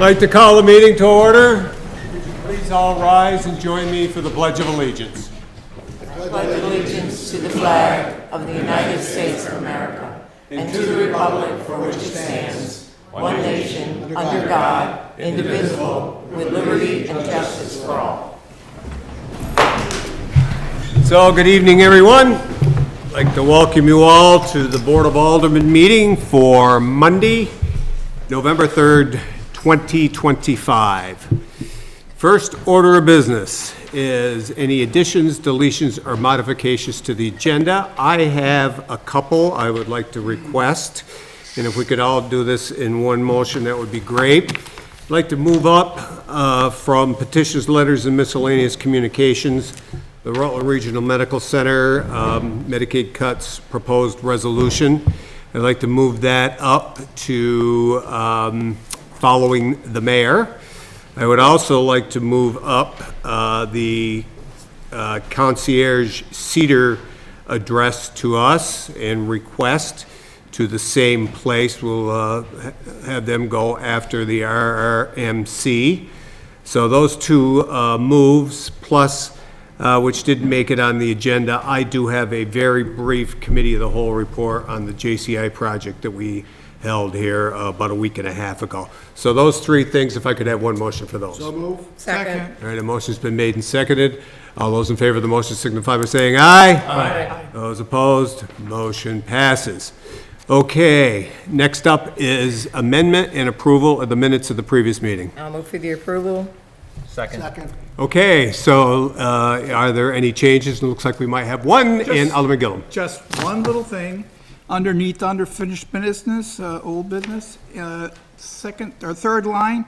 like to call the meeting to order. Would you please all rise and join me for the Pledge of Allegiance. I pledge allegiance to the flag of the United States of America and to the republic for which it stands, one nation, under God, indivisible, with liberty and justice for all. So, good evening, everyone. I'd like to welcome you all to the Board of Aldermen meeting for Monday, November 3rd, 2025. First order of business is any additions, deletions, or modifications to the agenda. I have a couple I would like to request, and if we could all do this in one motion, that would be great. I'd like to move up from petitions, letters, and miscellaneous communications, the Rutland Regional Medical Center Medicaid cuts proposed resolution. I'd like to move that up to following the mayor. I would also like to move up the concierge Cedar address to us and request to the same place. We'll have them go after the RRMC. So those two moves, plus which didn't make it on the agenda, I do have a very brief committee of the whole report on the JCI project that we held here about a week and a half ago. So those three things, if I could have one motion for those. So move. Second. All right, a motion's been made and seconded. All those in favor of the motion signify by saying aye. Aye. Those opposed, motion passes. Okay, next up is amendment and approval of the minutes of the previous meeting. I'll move for the approval. Second. Okay, so are there any changes? It looks like we might have one in Alderman Gillum. Just one little thing. Underneath unfinished business, old business, second or third line,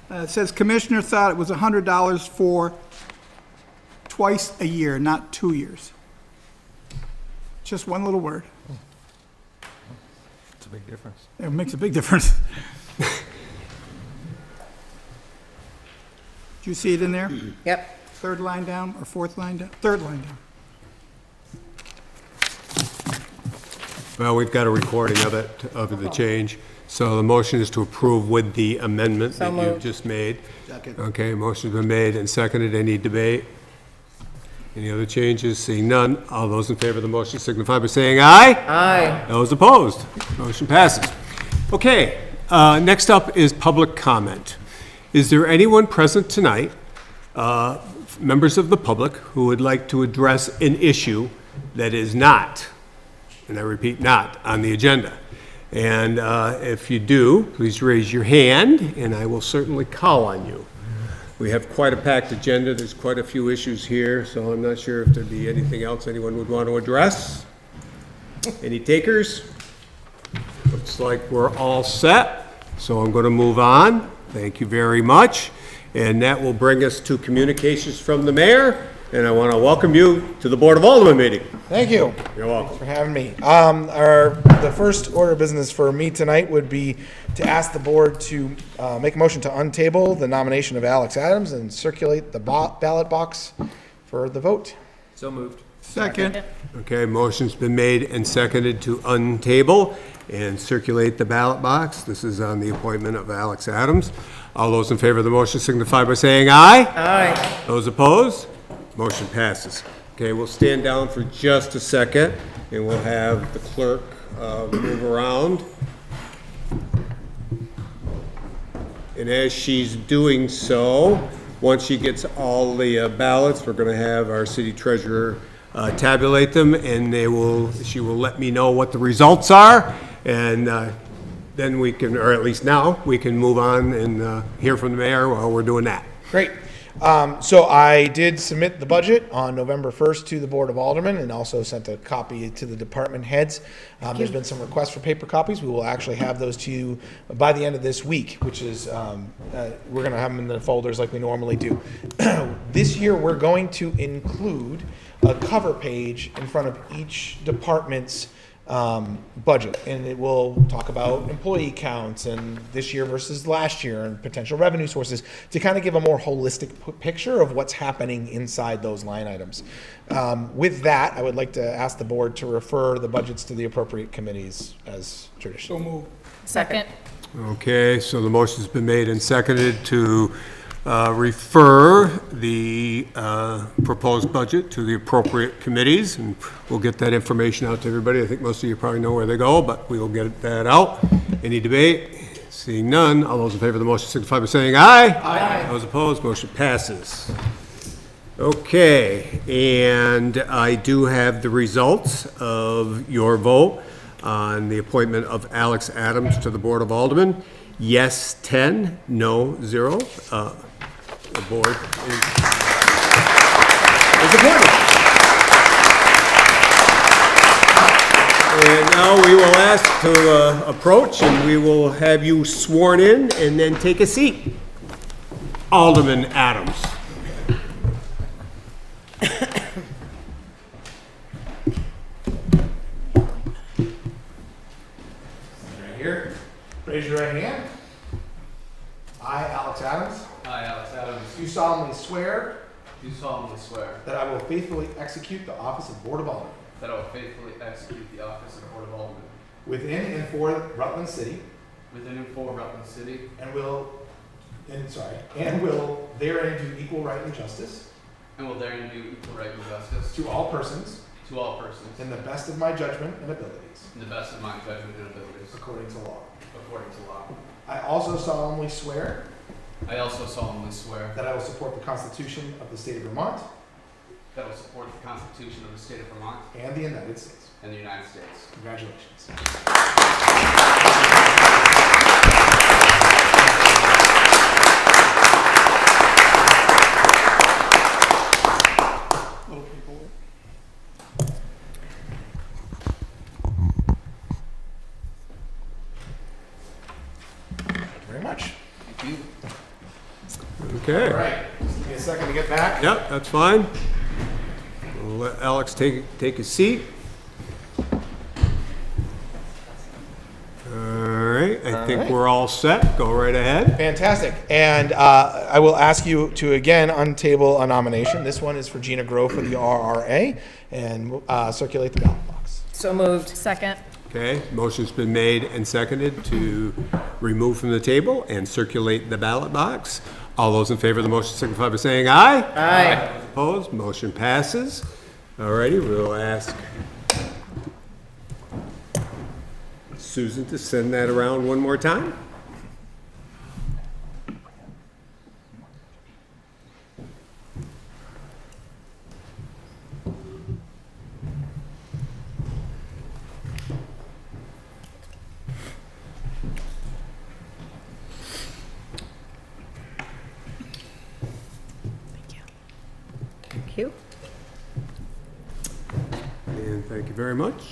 it says Commissioner thought it was $100 for twice a year, not 2 years. Just one little word. It's a big difference. It makes a big difference. Do you see it in there? Yep. Third line down or fourth line down? Third line down. Well, we've got a recording of it, of the change. So the motion is to approve with the amendment So that you've moved. just made. Second. Okay, motion's been made and seconded. Any debate? Any other changes? Seeing none, all those in favor of the motion signify by saying aye. Aye. Those opposed, motion passes. Okay, next up is public comment. Is there anyone present tonight, members of the public, who would like to address an issue that is not, and I repeat, not on the agenda? And if you do, please raise your hand, and I will certainly call on you. We have quite a packed agenda. There's quite a few issues here, so I'm not sure if there'd be anything else anyone would want to address. Any takers? Looks like we're all set, so I'm going to move on. Thank you very much. And that will bring us to communications from the mayor. And I want to welcome you to the Board of Aldermen meeting. Thank you. You're welcome. For having me. The first order of business for me tonight would be to ask the board to make a motion to untable the nomination of Alex Adams and circulate the ballot box for the vote. So moved. Second. Okay, motion's been made and seconded to untable and circulate the ballot box. This is on the appointment of Alex Adams. All those in favor of the motion signify by saying aye. Aye. Those opposed? Motion passes. Okay, we'll stand down for just a second, and we'll have the clerk move around. And as she's doing so, once she gets all the ballots, we're going to have our city treasurer tabulate them, and she will let me know what the results are, and then we can, or at least now, we can move on and hear from the mayor while we're doing that. Great. So I did submit the budget on November 1st to the Board of Aldermen and also sent a copy to the department heads. There's been some requests for paper copies. We will actually have those to you by the end of this week, which is, we're going to have them in the folders like we normally do. This year, we're going to include a cover page in front of each department's budget, and it will talk about employee counts and this year versus last year and potential revenue sources to kind of give a more holistic picture of what's happening inside those line items. With that, I would like to ask the board to refer the budgets to the appropriate committees as traditional. So move. Second. Okay, so the motion's been made and seconded to refer the proposed budget to the appropriate committees, and we'll get that information out to everybody. I think most of you probably know where they go, but we will get that out. Any debate? Seeing none, all those in favor of the motion signify by saying aye. Aye. Those opposed, motion passes. Okay, and I do have the results of your vote on the appointment of Alex Adams to the Board of Aldermen. Yes, 10, no, 0. The board is appointed. And now we will ask to approach, and we will have you sworn in and then take a seat. Alderman Adams. Here, raise your right hand. I, Alex Adams, I, Alex Adams, do solemnly swear do solemnly swear that I will faithfully execute the office of Board of Aldermen that I will faithfully execute the office of Board of Aldermen within and for Rutland City, within and for Rutland City, and will therein do equal right and justice and will therein do equal right and justice to all persons to all persons in the best of my judgment and abilities, in the best of my judgment and abilities, according to law. according to law. I also solemnly swear I also solemnly swear that I will support the Constitution of the State of Vermont that I will support the Constitution of the State of Vermont and the United States. and the United States. Congratulations. Thank you very much. Thank you. Okay. All right, just give me a second to get back. Yep, that's fine. We'll let Alex take a seat. All right, I think we're all set. Go right ahead. Fantastic. And I will ask you to again untable a nomination. This one is for Gina Grove for the RRA, and circulate the ballot box. So moved. Second. Okay, motion's been made and seconded to remove from the table and circulate the ballot box. All those in favor of the motion signify by saying aye. Aye. Opposed, motion passes. All righty, we'll ask Susan to send that around one more time. Thank you. And thank you very much.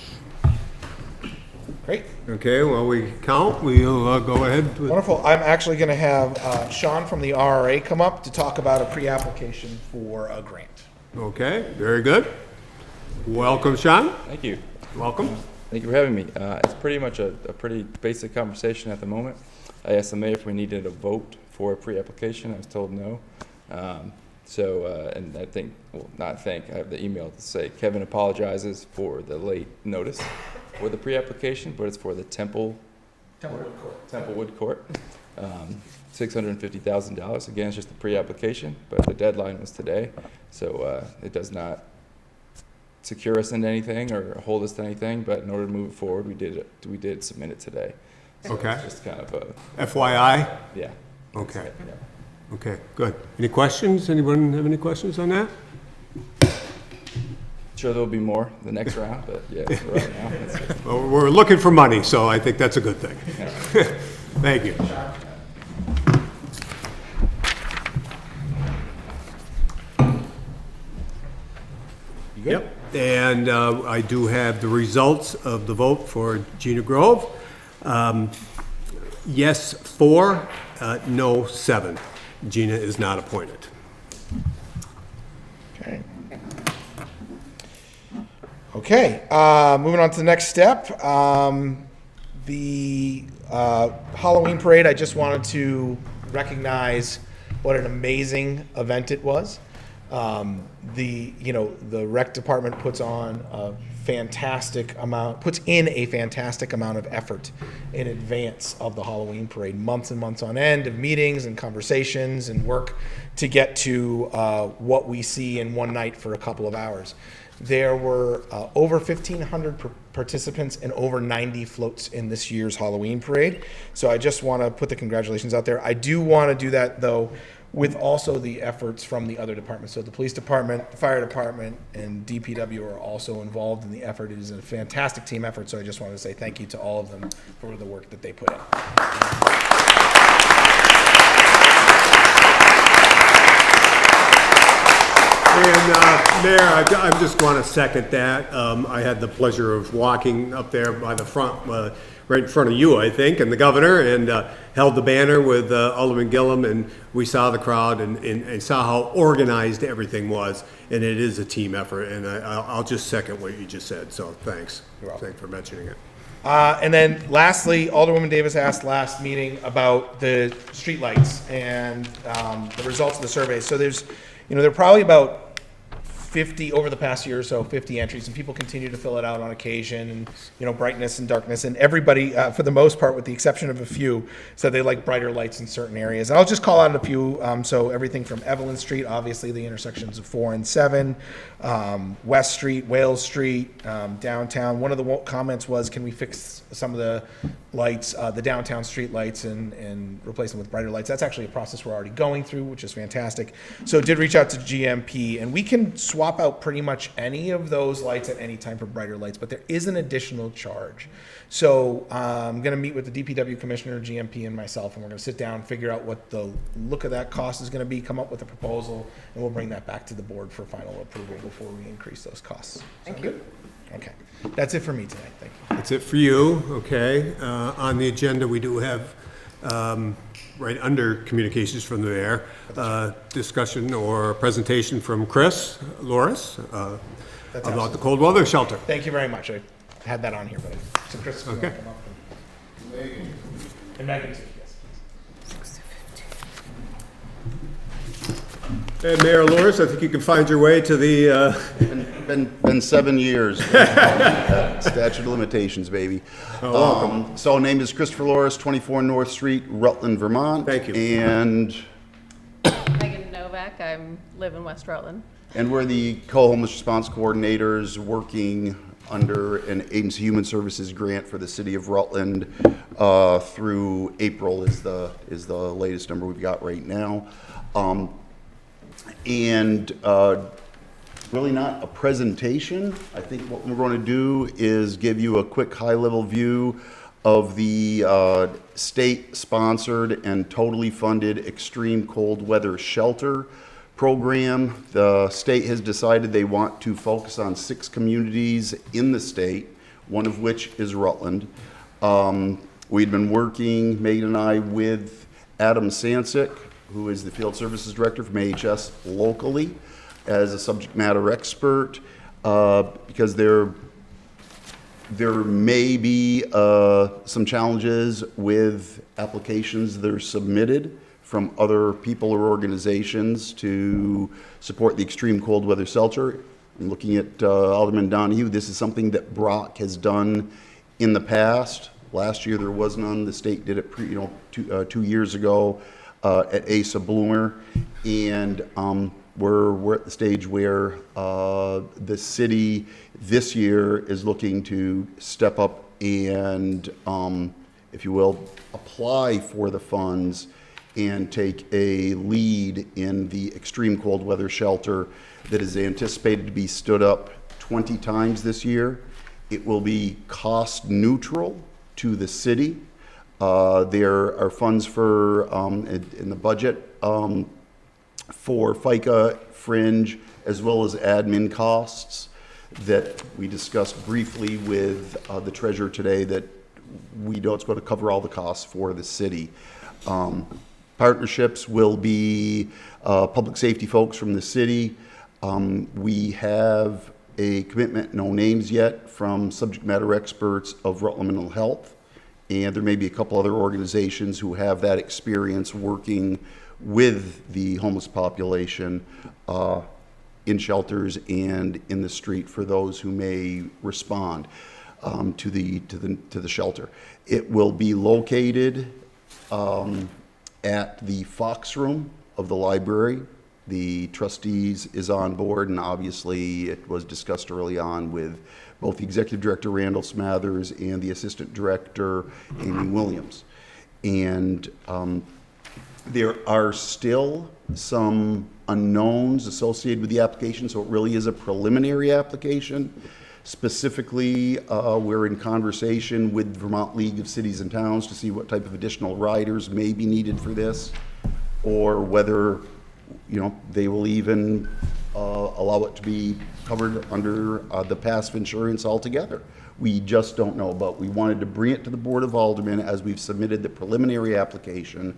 Great. Okay, while we count, we'll go ahead with, Wonderful. I'm actually going to have Sean from the RRA come up to talk about a pre-application for a grant. okay, very good. Welcome, Sean. Thank you. Welcome. Thank you for having me. It's pretty much a pretty basic conversation at the moment. I asked the mayor if we needed a vote for a pre-application. I was told no. And I think, well, not think, I have the email to say Kevin apologizes for the late notice for the pre-application, but it's for the Templewood Court. $650,000. Again, it's just a pre-application, but the deadline was today, so it does not secure us into anything or hold us to anything. But in order to move it forward, we did submit it today. So Okay. It's just kind of a FYI? yeah. Okay. Yeah. Okay, good. Any questions? Anyone have any questions on that? Sure, there'll be more the next round, but yeah, for right now. That's Well, we're looking for money, so I think that's a good thing. Thank you. Yep, and I do have the results of the vote for Gina Grove. Yes, 4, no, 7. Gina is not appointed. Okay. Okay, moving on to the next step. The Halloween parade, I just wanted to recognize what an amazing event it was. The rec department puts on a puts in a fantastic amount of effort in advance of the Halloween parade, months and months on end of meetings and conversations and work to get to what we see in one night for a couple of hours. There were over 1,500 participants and over 90 floats in this year's Halloween parade. So I just want to put the congratulations out there. I do want to do that, though, with also the efforts from the other departments. So the police department, the fire department, and DPW are also involved in the effort. It is a fantastic team effort, so I just wanted to say thank you to all of them for the work that they put in. And Mayor, I just want to second that. I had the pleasure of walking up there by the front, right in front of you, I think, and the governor, and held the banner with Alderman Gillum, and we saw the crowd and saw how organized everything was, and it is a team effort, and I'll just second what you just said, so thanks. Thanks for mentioning it. And then lastly, Alderwoman Davis asked last meeting about the streetlights and the results of the survey. So there are probably about 50 over the past year or so, 50 entries, and people continue to fill it out on occasion, and brightness and darkness, and everybody, for the most part, with the exception of a few, said they like brighter lights in certain areas. And I'll just call out a few. So everything from Evelyn Street, obviously the intersections of 4 and 7, West Street, Wales Street, downtown. One of the comments was, can we fix some of the lights, the downtown street lights, and replace them with brighter lights? That's actually a process we're already going through, which is fantastic. So did reach out to GMP, and we can swap out pretty much any of those lights at any time for brighter lights, but there is an additional charge. So I'm going to meet with the DPW commissioner, GMP, and myself, and we're going to sit down, figure out what the look of that cost is going to be, come up with a proposal, and we'll bring that back to the board for final approval before we increase those costs. Thank you. Okay. That's it for me tonight. Thank you. That's it for you, okay. On the agenda, we do have, right under communications from the mayor, discussion or presentation from Chris Louras about the cold weather shelter. Thank you very much. I had that on here, but so Chris is Okay. come up. And Megan too, yes. And Mayor Louras, I think you can find your way to the, Been 7 years. Statute of limitations, baby. So name is Christopher Louras, 24 North Street, Rutland, Vermont. Thank you. And Megan Novak, I live in West Rutland. we're the co-homeless response coordinators working under an Agency Human Services grant for the city of Rutland through April is the latest number we've got right now. Really not a presentation. I think what we're going to do is give you a quick high-level view of the state-sponsored and totally funded extreme cold weather shelter program. The state has decided they want to focus on 6 communities in the state, one of which is Rutland. We've been working, Megan and I, with Adam Sansick, who is the Field Services Director from AHS locally, as a subject matter expert, because there may be some challenges with applications that are submitted from other people or organizations to support the extreme cold weather shelter. I'm looking at Alderman Donahue. This is something that Brock has done in the past. Last year there was none. The state did it 2 years ago at Asa Bloomer, and we're at the stage where the city this year is looking to step up and, if you will, apply for the funds and take a lead in the extreme cold weather shelter that is anticipated to be stood up 20 times this year. It will be cost neutral to the city. There are funds for, in the budget, for FICA, fringe, as well as admin costs that we discussed briefly with the treasurer today, that we know it's going to cover all the costs for the city. Partnerships will be public safety folks from the city. We have a commitment, no names yet, from subject matter experts of Rutland Mental Health, and there may be a couple other organizations who have that experience working with the homeless population in shelters and in the street for those who may respond to the shelter. It will be located at the Fox Room of the library. The trustees is on board, and obviously it was discussed early on with both the executive director, Randall Smathers, and the assistant director, Amy Williams. And there are still some unknowns associated with the application, so it really is a preliminary application. Specifically, we're in conversation with Vermont League of Cities and Towns to see what type of additional riders may be needed for this, or whether, you know, they will even allow it to be covered under the passive insurance altogether. We just don't know, but we wanted to bring it to the Board of Aldermen as we've submitted the preliminary application.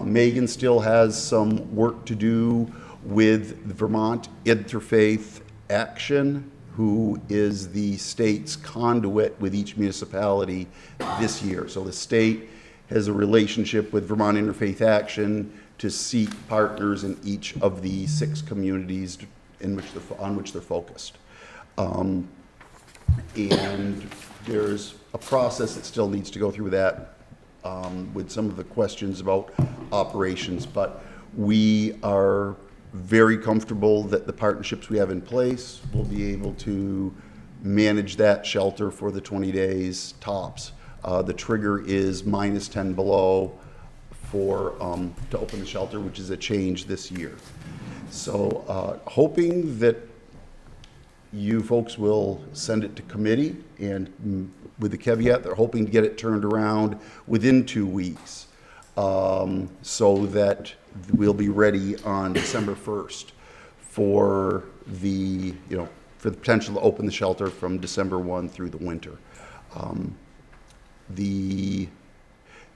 Megan still has some work to do with the Vermont Interfaith Action, who is the state's conduit with each municipality this year. So the state has a relationship with Vermont Interfaith Action to seek partners in each of the 6 communities on which they're focused. And there's a process that still needs to go through that with some of the questions about operations, but we are very comfortable that the partnerships we have in place will be able to manage that shelter for the 20 days tops. The trigger is -10 below for to open the shelter, which is a change this year. So hoping that you folks will send it to committee, and with the caveat they're hoping to get it turned around within 2 weeks, so that we'll be ready on December 1st for the, you know, for the potential to open the shelter from December 1 through the winter. The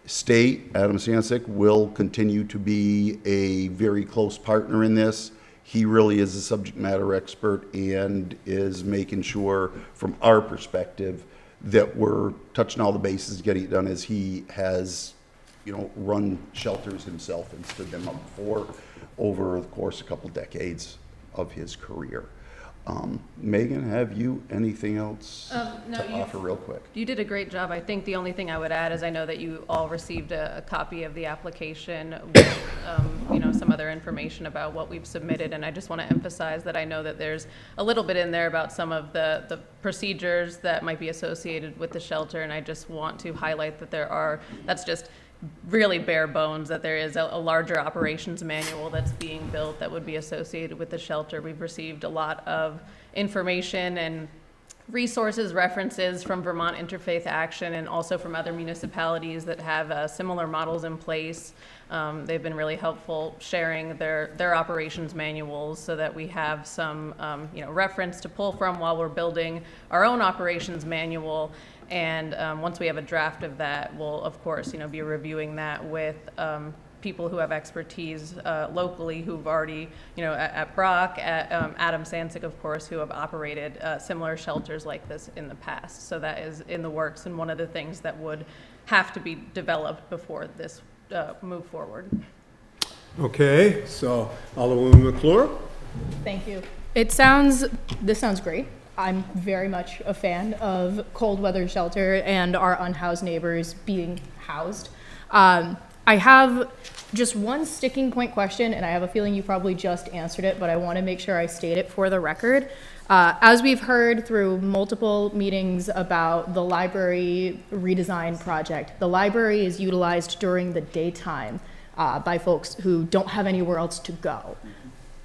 state, Adam Sancic, will continue to be a very close partner in this. He really is a subject matter expert and is making sure, from our perspective, that we're touching all the bases, getting it done, as he has, you know, run shelters himself and stood them up before over the course of a couple decades of his career. Megan, have you anything else to offer real quick? You did a great job. I think the only thing I would add is I know that you all received a copy of the application with, you know, some other information about what we've submitted, and I just want to emphasize that I know that there's a little bit in there about some of the procedures that might be associated with the shelter, and I just want to highlight that that's just really bare bones, that there is a larger operations manual that's being built that would be associated with the shelter. We've received a lot of information and resources, references from Vermont Interfaith Action and also from other municipalities that have similar models in place. They've been really helpful sharing their operations manuals so that we have some you know, reference to pull from while we're building our own operations manual. And once we have a draft of that, we'll of course, you know, be reviewing that with people who have expertise locally, who've already, you know, at Brock, at Adam Sancic, of course, who have operated similar shelters like this in the past. So that is in the works, and one of the things that would have to be developed before this move forward. Okay, so Alderwoman McClure? Thank you. This sounds great. I'm very much a fan of cold weather shelter and our unhoused neighbors being housed. I have just one sticking point question, and I have a feeling you probably just answered it, but I want to make sure I state it for the record. As we've heard through multiple meetings about the library redesign project, the library is utilized during the daytime by folks who don't have anywhere else to go.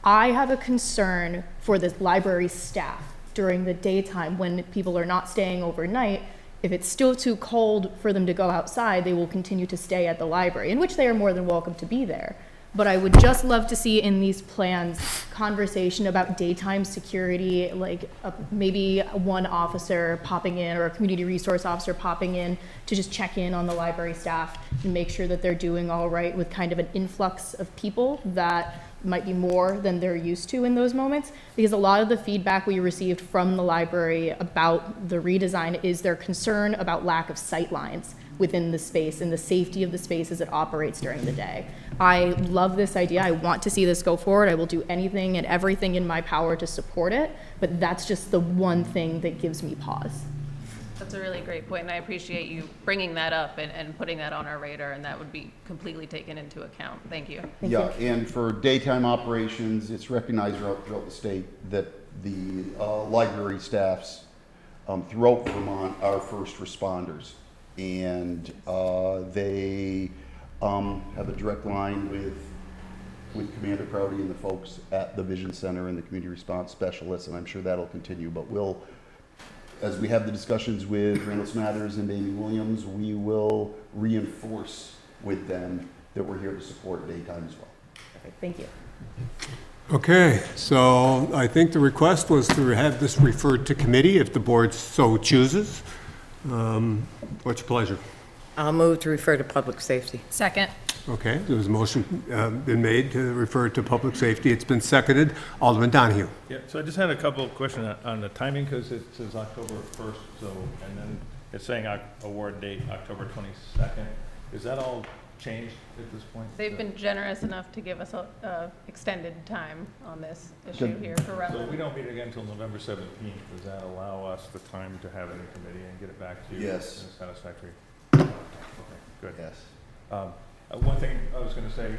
I have a concern for the library staff during the daytime when people are not staying overnight. If it's still too cold for them to go outside, they will continue to stay at the library, in which they are more than welcome to be there. But I would just love to see in these plans conversation about daytime security, like maybe one officer popping in or a community resource officer popping in to just check in on the library staff and make sure that they're doing all right with kind of an influx of people that might be more than they're used to in those moments, because a lot of the feedback we received from the library about the redesign is their concern about lack of sight lines, within the space and the safety of the space as it operates during the day. I love this idea. I want to see this go forward. I will do anything and everything in my power to support it, but that's just the one thing that gives me pause. That's a really great point, and I appreciate you bringing that up and putting that on our radar, and that would be completely taken into account. Thank you. Yeah, and for daytime operations, it's recognized throughout the state that the library staffs throughout Vermont are first responders. And they have a direct line with Commander Prouty and the folks at the Vision Center and the community response specialists, and I'm sure that'll continue. But we'll, as we have the discussions with Randall Smathers and Amy Williams, we will reinforce with them that we're here to support daytime as well. Perfect. Thank you. Okay, so I think the request was to have this referred to committee if the board so chooses. What's your pleasure? I'll move to refer to public safety. Second. Okay, there was a motion been made to refer to public safety. It's been seconded. Alderman Donahue. Yeah, so I just had a couple of questions on the timing, because it says October 1st, so, and then it's saying award date October 22nd. Is that all changed at this point? They've been generous enough to give us a extended time on this issue here for So Rutland. we don't meet again until November 17th. Does that allow us the time to have it in committee and get it back to you? Yes. In a satisfactory? Okay, good. Yes. One thing I was going to say,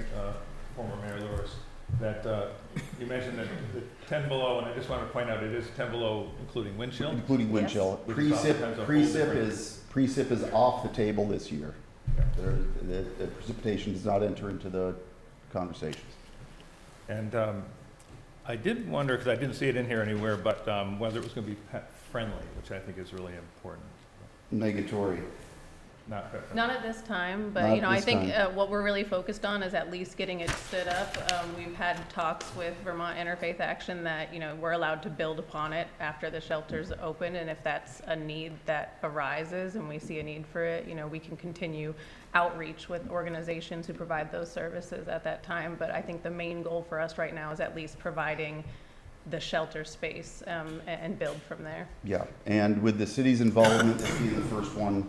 former Mayor Louras, that you mentioned that the 10 below, and I just want to point out it is 10 below, including wind chill. Including wind chill. Which is oftentimes a whole different- Precip is off the table this year. Okay. The precipitation does not enter into the conversations. And I did wonder, because I didn't see it in here anywhere, but whether it was going to be pet friendly, which I think is really important. Negatory. Not pet friendly. Not at this time, Not but, at I this think time. what we're really focused on is at least getting it stood up. We've had talks with Vermont Interfaith Action that, we're allowed to build upon it after the shelter's open, and if that's a need that arises and we see a need for it, we can continue outreach with organizations who provide those services at that time. But I think the main goal for us right now is at least providing the shelter space and build from there. Yeah, and with the city's involvement, this being the first one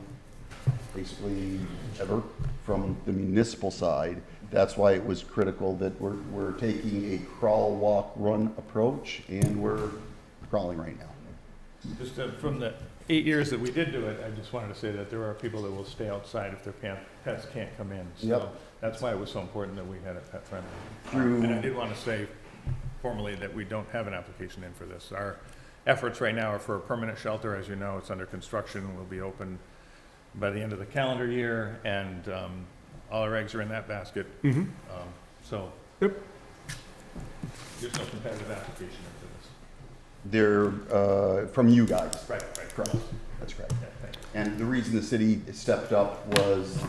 basically ever from the municipal side, that's why it was critical that we're taking a crawl, walk, run approach, and we're crawling right now. Just from the 8 years that we did do it, I just wanted to say that there are people that will stay outside if their pets can't come in. So Yep. that's why it was so important that we had it pet friendly. Through- And I did want to say formally that we don't have an application in for this. Our efforts right now are for a permanent shelter. As you know, it's under construction. We'll be open by the end of the calendar year, and all our eggs are in that basket. So Yep. there's no competitive application into this. They're from you guys. Right. Correct. That's correct. Yeah, thanks. And the reason the city stepped up was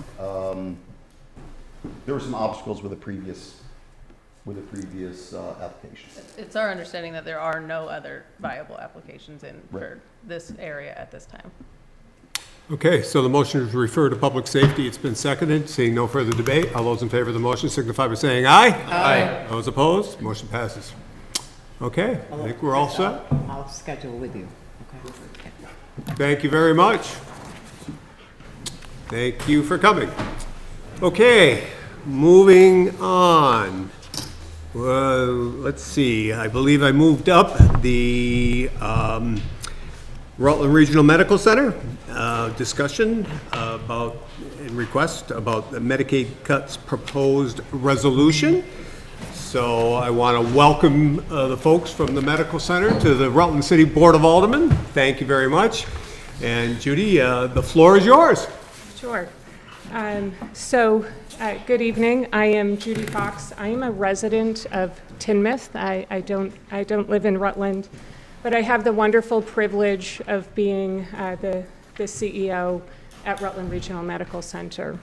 there were some obstacles with the previous application. It's our understanding that there are no other viable applications in Right. for this area at this time. Okay, so the motion is to refer to public safety. It's been seconded. Seeing no further debate, all those in favor of the motion signify by saying aye. Aye. Those opposed, motion passes. Okay, I think we're all set. I'll schedule with you. Okay. Thank you very much. Thank you for coming. Okay, moving on. Well, let's see, I believe I moved up the Rutland Regional Medical Center discussion about, and request about the Medicaid cuts proposed resolution. So I want to welcome the folks from the Medical Center to the Rutland City Board of Aldermen. Thank you very much. And Judy, the floor is yours. Sure. Good evening. I am Judy Fox. I am a resident of Tinmouth. I don't live in Rutland, but I have the wonderful privilege of being the CEO at Rutland Regional Medical Center.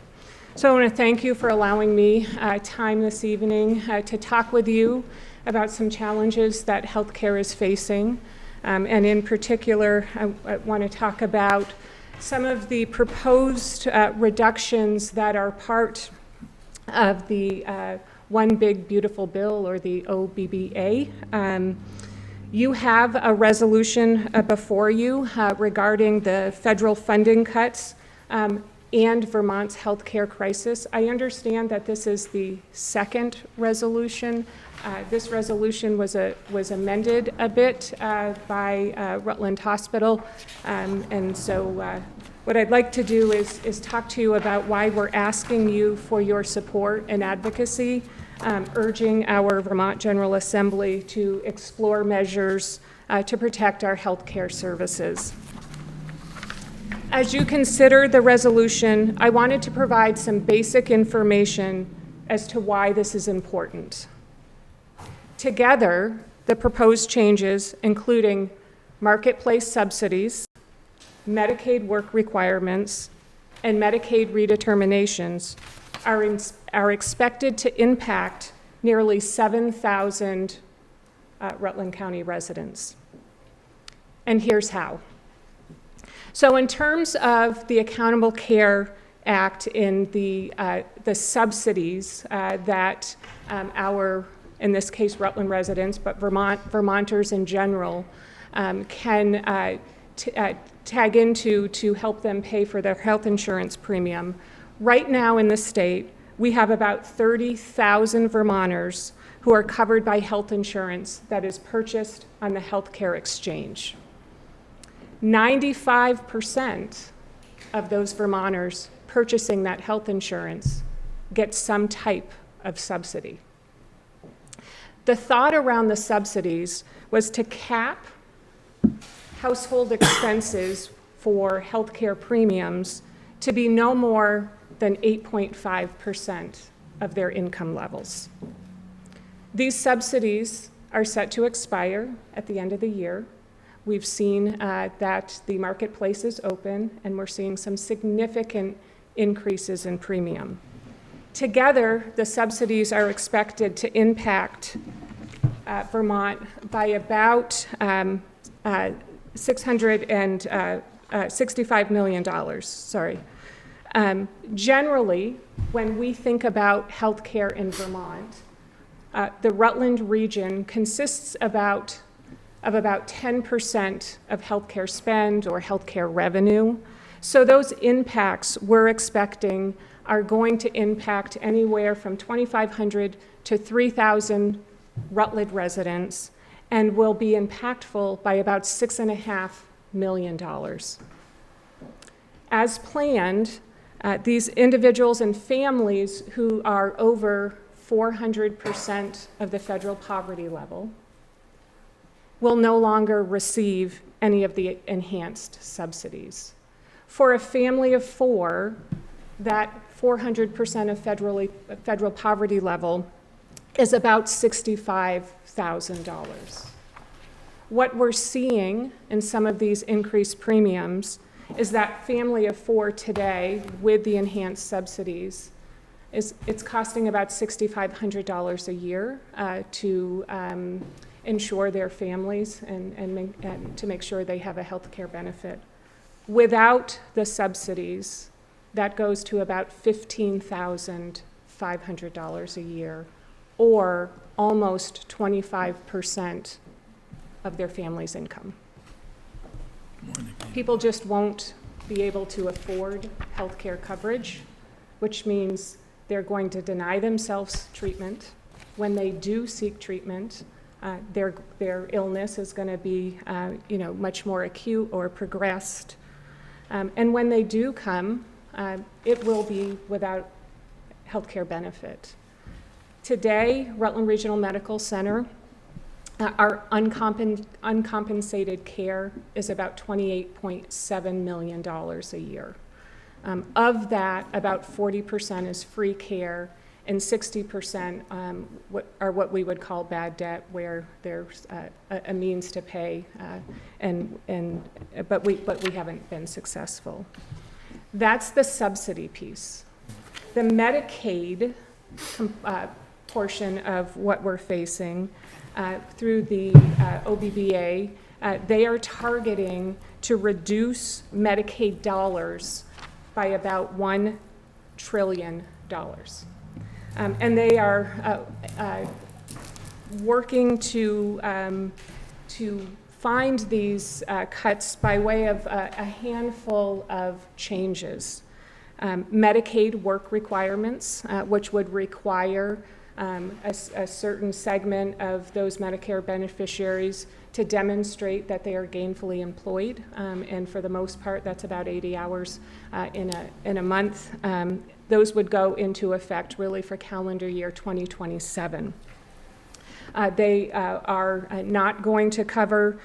So I want to thank you for allowing me time this evening to talk with you about some challenges that healthcare is facing. And in particular, I want to talk about some of the proposed reductions that are part of the One Big Beautiful Bill, or the OBBA. You have a resolution before you regarding the federal funding cuts. and Vermont's healthcare crisis. I understand that this is the second resolution. This resolution was amended a bit by Rutland Hospital, and so what I'd like to do is talk to you about why we're asking you for your support and advocacy, urging our Vermont General Assembly to explore measures to protect our healthcare services. As you consider the resolution, I wanted to provide some basic information as to why this is important. Together, the proposed changes, including marketplace subsidies, Medicaid work requirements, and Medicaid redeterminations, are expected to impact nearly 7,000 Rutland County residents. And here's how. So in terms of the Accountable Care Act in the subsidies that our, in this case, Rutland residents, but Vermonters in general, can tag into to help them pay for their health insurance premium. Right now in the state, we have about 30,000 Vermonters who are covered by health insurance that is purchased on the healthcare exchange. 95% of those Vermonters purchasing that health insurance get some type of subsidy. The thought around the subsidies was to cap household expenses for healthcare premiums to be no more than 8.5% of their income levels. These subsidies are set to expire at the end of the year. We've seen that the marketplace is open, and we're seeing some significant increases in premium. Together, the subsidies are expected to impact Vermont by about $665 million. Generally, when we think about healthcare in Vermont, the Rutland region consists of about 10% of healthcare spend or healthcare revenue. So those impacts we're expecting are going to impact anywhere from 2,500 to 3,000 Rutland residents and will be impactful by about $6.5 million. As planned, these individuals and families who are over 400% of the federal poverty level will no longer receive any of the enhanced subsidies. For a family of four, that 400% of federal poverty level is about $65,000. What we're seeing in some of these increased premiums is that family of four today with the enhanced subsidies it's costing about $6,500 a year to insure their families and to make sure they have a health care benefit. Without the subsidies, that goes to about $15,500 a year, or almost 25% of their family's income. People just won't be able to afford health care coverage, which means they're going to deny themselves treatment. When they do seek treatment, their illness is going to be much more acute or progressed. And when they do come, it will be without health care benefit. Today, Rutland Regional Medical Center, our uncompensated care is about $28.7 million a year. Of that, about 40% is free care, and 60% are what we would call bad debt, where there's a means to pay, but we haven't been successful. That's the subsidy piece. The Medicaid portion of what we're facing through the OBBA, they are targeting to reduce Medicaid dollars by about $1 trillion. And they are working to find these cuts by way of a handful of changes. Medicaid work requirements, which would require a certain segment of those Medicare beneficiaries to demonstrate that they are gainfully employed, and for the most part, that's about 80 hours in a month. Those would go into effect really for calendar year 2027. They are not going to cover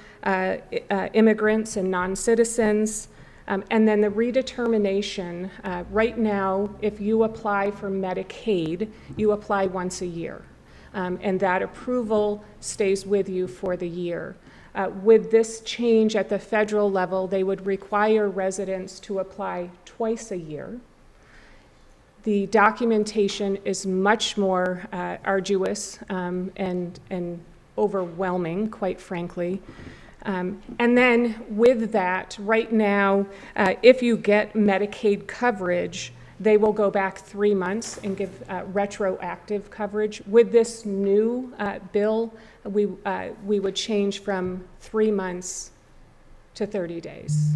immigrants and non-citizens. And then the redetermination, right now, if you apply for Medicaid, you apply once a year. And that approval stays with you for the year. With this change at the federal level, they would require residents to apply twice a year. The documentation is much more arduous and overwhelming, quite frankly. And then with that, right now, if you get Medicaid coverage, they will go back 3 months and give retroactive coverage. With this new bill, we would change from 3 months to 30 days.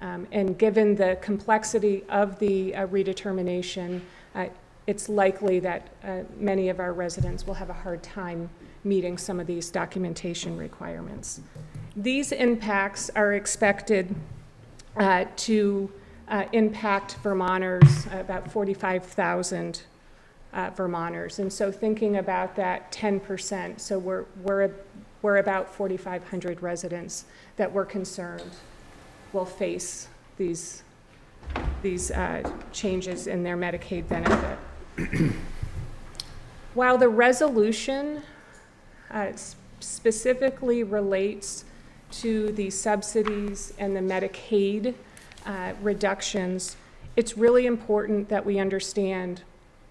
And given the complexity of the redetermination, it's likely that many of our residents will have a hard time meeting some of these documentation requirements. These impacts are expected to impact Vermonters, about 45,000 Vermonters. And so thinking about that 10%, so we're about 4,500 residents that we're concerned will face these changes in their Medicaid benefit. While the resolution specifically relates to the subsidies and the Medicaid reductions, it's really important that we understand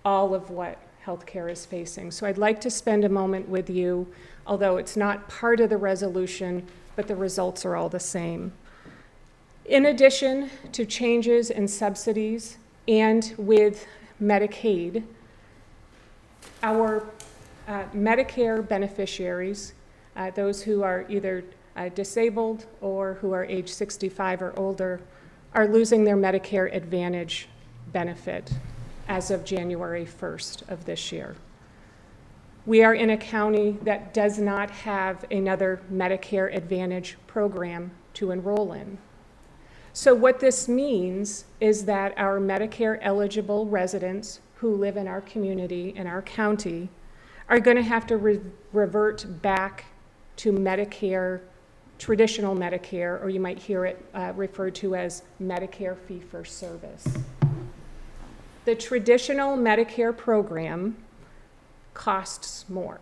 all of what healthcare is facing. So I'd like to spend a moment with you, although it's not part of the resolution, but the results are all the same. In addition to changes in subsidies and with Medicaid, our Medicare beneficiaries, those who are either disabled or who are age 65 or older, are losing their Medicare Advantage benefit as of January 1st of this year. We are in a county that does not have another Medicare Advantage program to enroll in. So what this means is that our Medicare eligible residents who live in our community, in our county, are going to have to revert back to Medicare, traditional Medicare, or you might hear it referred to as Medicare fee-for-service. The traditional Medicare program costs more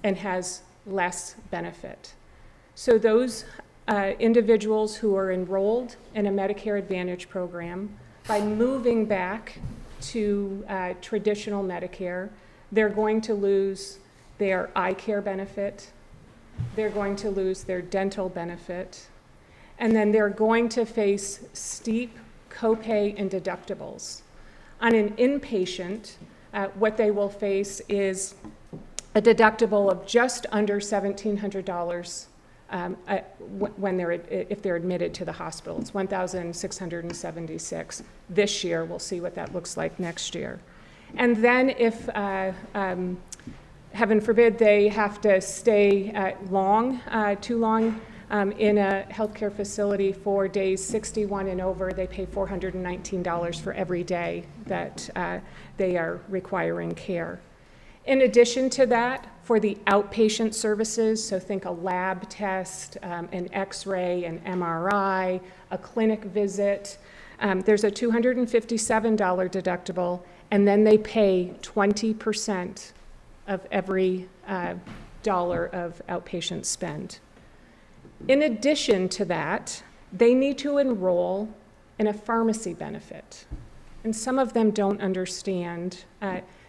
and has less benefit. So those individuals who are enrolled in a Medicare Advantage program, by moving back to traditional Medicare, they're going to lose their eye care benefit, they're going to lose their dental benefit, and then they're going to face steep copay and deductibles. On an inpatient, what they will face is a deductible of just under $1,700 if they're admitted to the hospital. It's $1,676 this year. We'll see what that looks like next year. And then if, heaven forbid, they have to stay too long in a healthcare facility for days 61 and over, they pay $419 for every day that they are requiring care. In addition to that, for the outpatient services, so think a lab test, an x-ray, an MRI, a clinic visit, there's a $257 deductible, and then they pay 20% of every dollar of outpatient spend. In addition to that, they need to enroll in a pharmacy benefit. And some of them don't understand.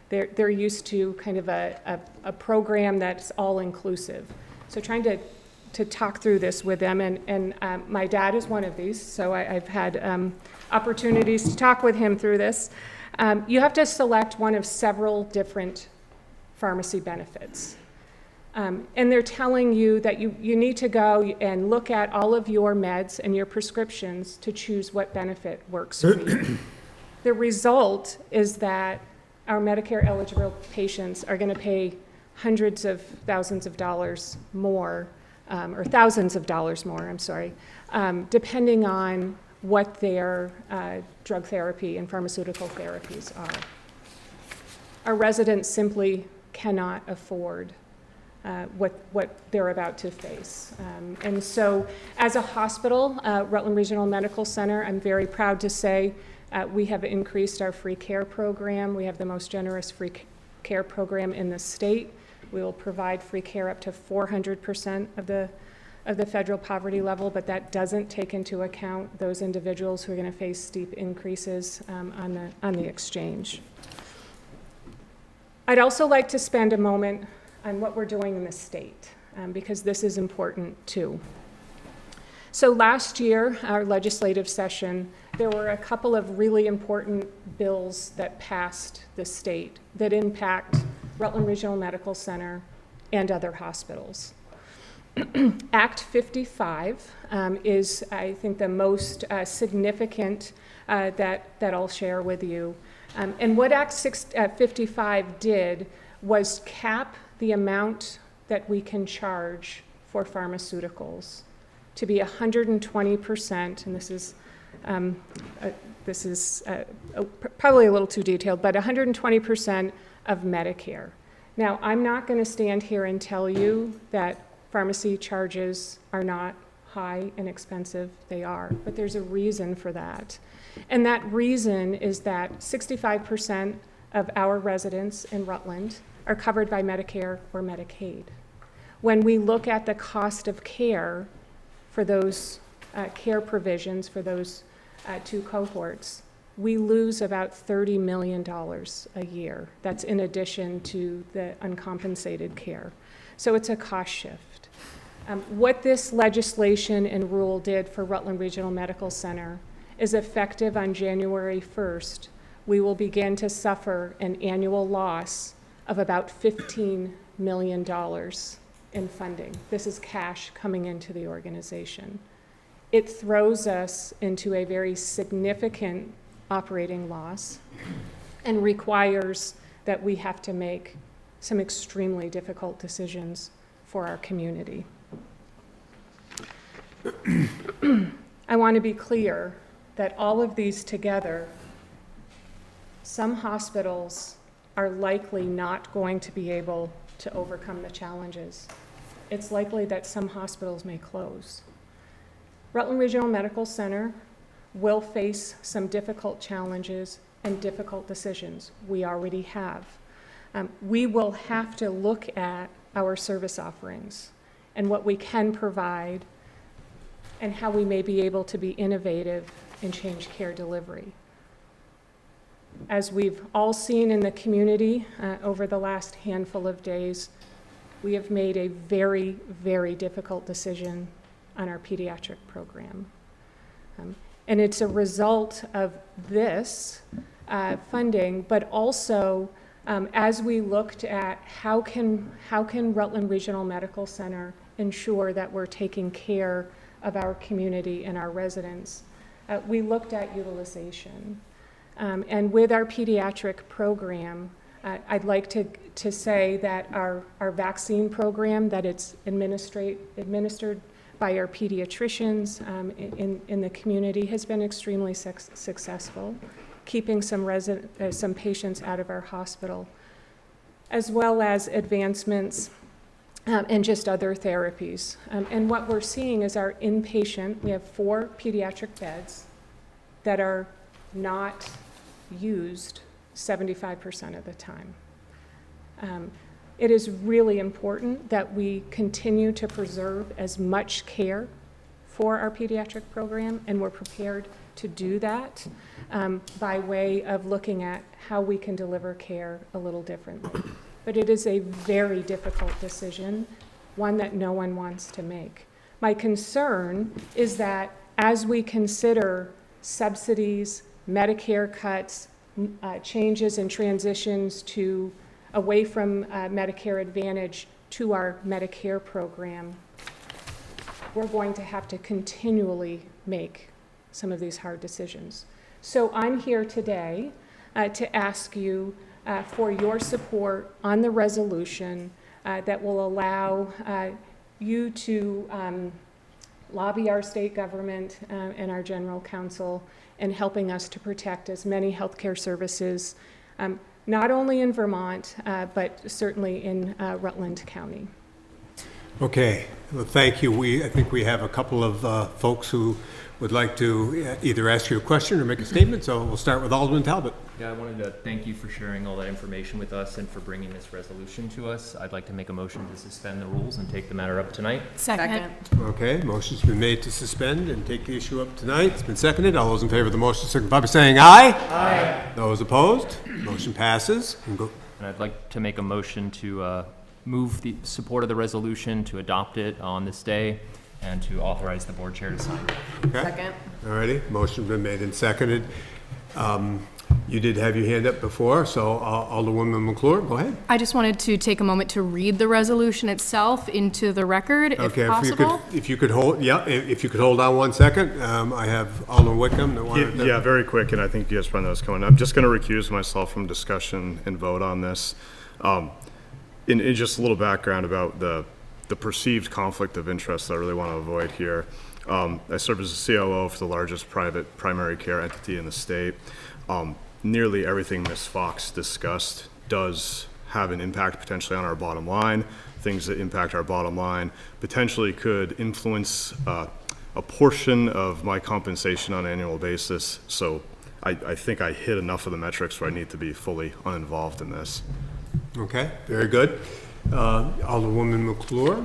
They're used to kind of a program that's all-inclusive. So trying to talk through this with them, and my dad is one of these, so I've had opportunities to talk with him through this. You have to select one of several different pharmacy benefits. And they're telling you that you need to go and look at all of your meds and your prescriptions to choose what benefit works for you. The result is that our Medicare eligible patients are going to pay hundreds of thousands of dollars more, or thousands of dollars more, I'm sorry, depending on what their drug therapy and pharmaceutical therapies are. Our residents simply cannot afford what they're about to face. And so as a hospital, Rutland Regional Medical Center, I'm very proud to say we have increased our free care program. We have the most generous free care program in the state. We will provide free care up to 400% of the federal poverty level, but that doesn't take into account those individuals who are going to face steep increases on the exchange. I'd also like to spend a moment on what we're doing in the state, because this is important too. So last year, our legislative session, there were a couple of really important bills that passed the state that impact Rutland Regional Medical Center and other hospitals. Act 55 is, I think, the most significant that I'll share with you. And what Act 55 did was cap the amount that we can charge for pharmaceuticals to be 120%, and this is probably a little too detailed, but 120% of Medicare. Now, I'm not going to stand here and tell you that pharmacy charges are not high and expensive. They are, but there's a reason for that. And that reason is that 65% of our residents in Rutland are covered by Medicare or Medicaid. When we look at the cost of care for those care provisions for those two cohorts, we lose about $30 million a year. That's in addition to the uncompensated care. So it's a cost shift. What this legislation and rule did for Rutland Regional Medical Center is effective on January 1st. We will begin to suffer an annual loss of about $15 million in funding. This is cash coming into the organization. It throws us into a very significant operating loss and requires that we have to make some extremely difficult decisions for our community. I want to be clear that all of these together, some hospitals are likely not going to be able to overcome the challenges. It's likely that some hospitals may close. Rutland Regional Medical Center will face some difficult challenges and difficult decisions. We already have. We will have to look at our service offerings and what we can provide and how we may be able to be innovative and change care delivery. As we've all seen in the community over the last handful of days, we have made a very, very difficult decision on our pediatric program. And it's a result of this funding, but also as we looked at how can Rutland Regional Medical Center ensure that we're taking care of our community and our residents, we looked at utilization. And with our pediatric program, I'd like to say that our vaccine program, that it's administered by our pediatricians in the community, has been extremely successful, keeping some patients out of our hospital, as well as advancements and just other therapies. And what we're seeing is our inpatient, we have 4 pediatric beds that are not used 75% of the time. It is really important that we continue to preserve as much care for our pediatric program, and we're prepared to do that by way of looking at how we can deliver care a little differently. But it is a very difficult decision, one that no one wants to make. My concern is that as we consider subsidies, Medicare cuts, changes and transitions to away from Medicare Advantage to our Medicare program, we're going to have to continually make some of these hard decisions. So I'm here today to ask you for your support on the resolution that will allow you to lobby our state government and our general counsel in helping us to protect as many healthcare services, not only in Vermont, but certainly in Rutland County. Okay, well, thank you. I think we have a couple of folks who would like to either ask you a question or make a statement, so we'll start with Alderman Talbot. Yeah, I wanted to thank you for sharing all that information with us and for bringing this resolution to us. I'd like to make a motion to suspend the rules and take the matter up tonight. Second. Okay, motion's been made to suspend and take the issue up tonight. It's been seconded. All those in favor of the motion signify by saying aye. Aye. Those opposed? Motion passes. And I'd like to make a motion to move the support of the resolution, to adopt it on this day, and to authorize the board chair to sign it. Okay. Second. All righty, motion's been made and seconded. You did have your hand up before, so Alderwoman McClure, go ahead. I just wanted to take a moment to read the resolution itself into the record, if Okay, possible. if you could hold, yeah, if you could hold on 1 second. I have Alderman Wickham that wanted to. Yeah, very quick, and I think you guys probably know what's coming. I'm just going to recuse myself from discussion and vote on this. In just a little background about the perceived conflict of interest that I really want to avoid here. I serve as a COO for the largest private primary care entity in the state. Nearly everything Ms. Fox discussed does have an impact potentially on our bottom line. Things that impact our bottom line potentially could influence a portion of my compensation on an annual basis. So I think I hit enough of the metrics where I need to be fully uninvolved in this. Okay, very good. Alderwoman McClure,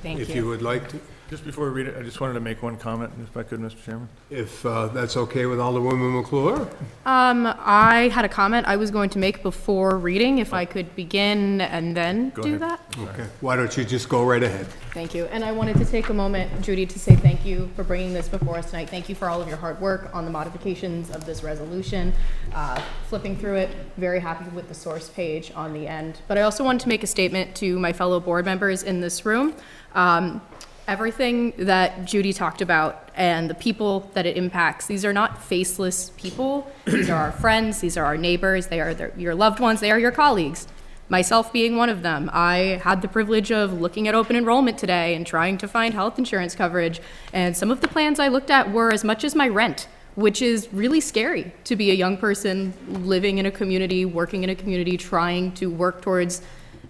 Thank if you. you would like to, Just before we read it, I just wanted to make one comment, if I could, Mr. Chairman. if that's okay with Alderwoman McClure. I had a comment I was going to make before reading, if I could begin and then Go do ahead. that. Okay, why don't you just go right ahead? Thank you. And I wanted to take a moment, Judy, to say thank you for bringing this before us tonight. Thank you for all of your hard work on the modifications of this resolution. Flipping through it, very happy with the source page on the end. But I also wanted to make a statement to my fellow board members in this room. Everything that Judy talked about and the people that it impacts, these are not faceless people. These are our friends, these are our neighbors, they are your loved ones, they are your colleagues. Myself being one of them. I had the privilege of looking at open enrollment today and trying to find health insurance coverage, and some of the plans I looked at were as much as my rent, which is really scary to be a young person living in a community, working in a community, trying to work towards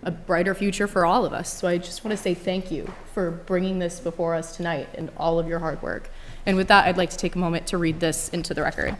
a brighter future for all of us. So I just want to say thank you for bringing this before us tonight and all of your hard work. And with that, I'd like to take a moment to read this into the record.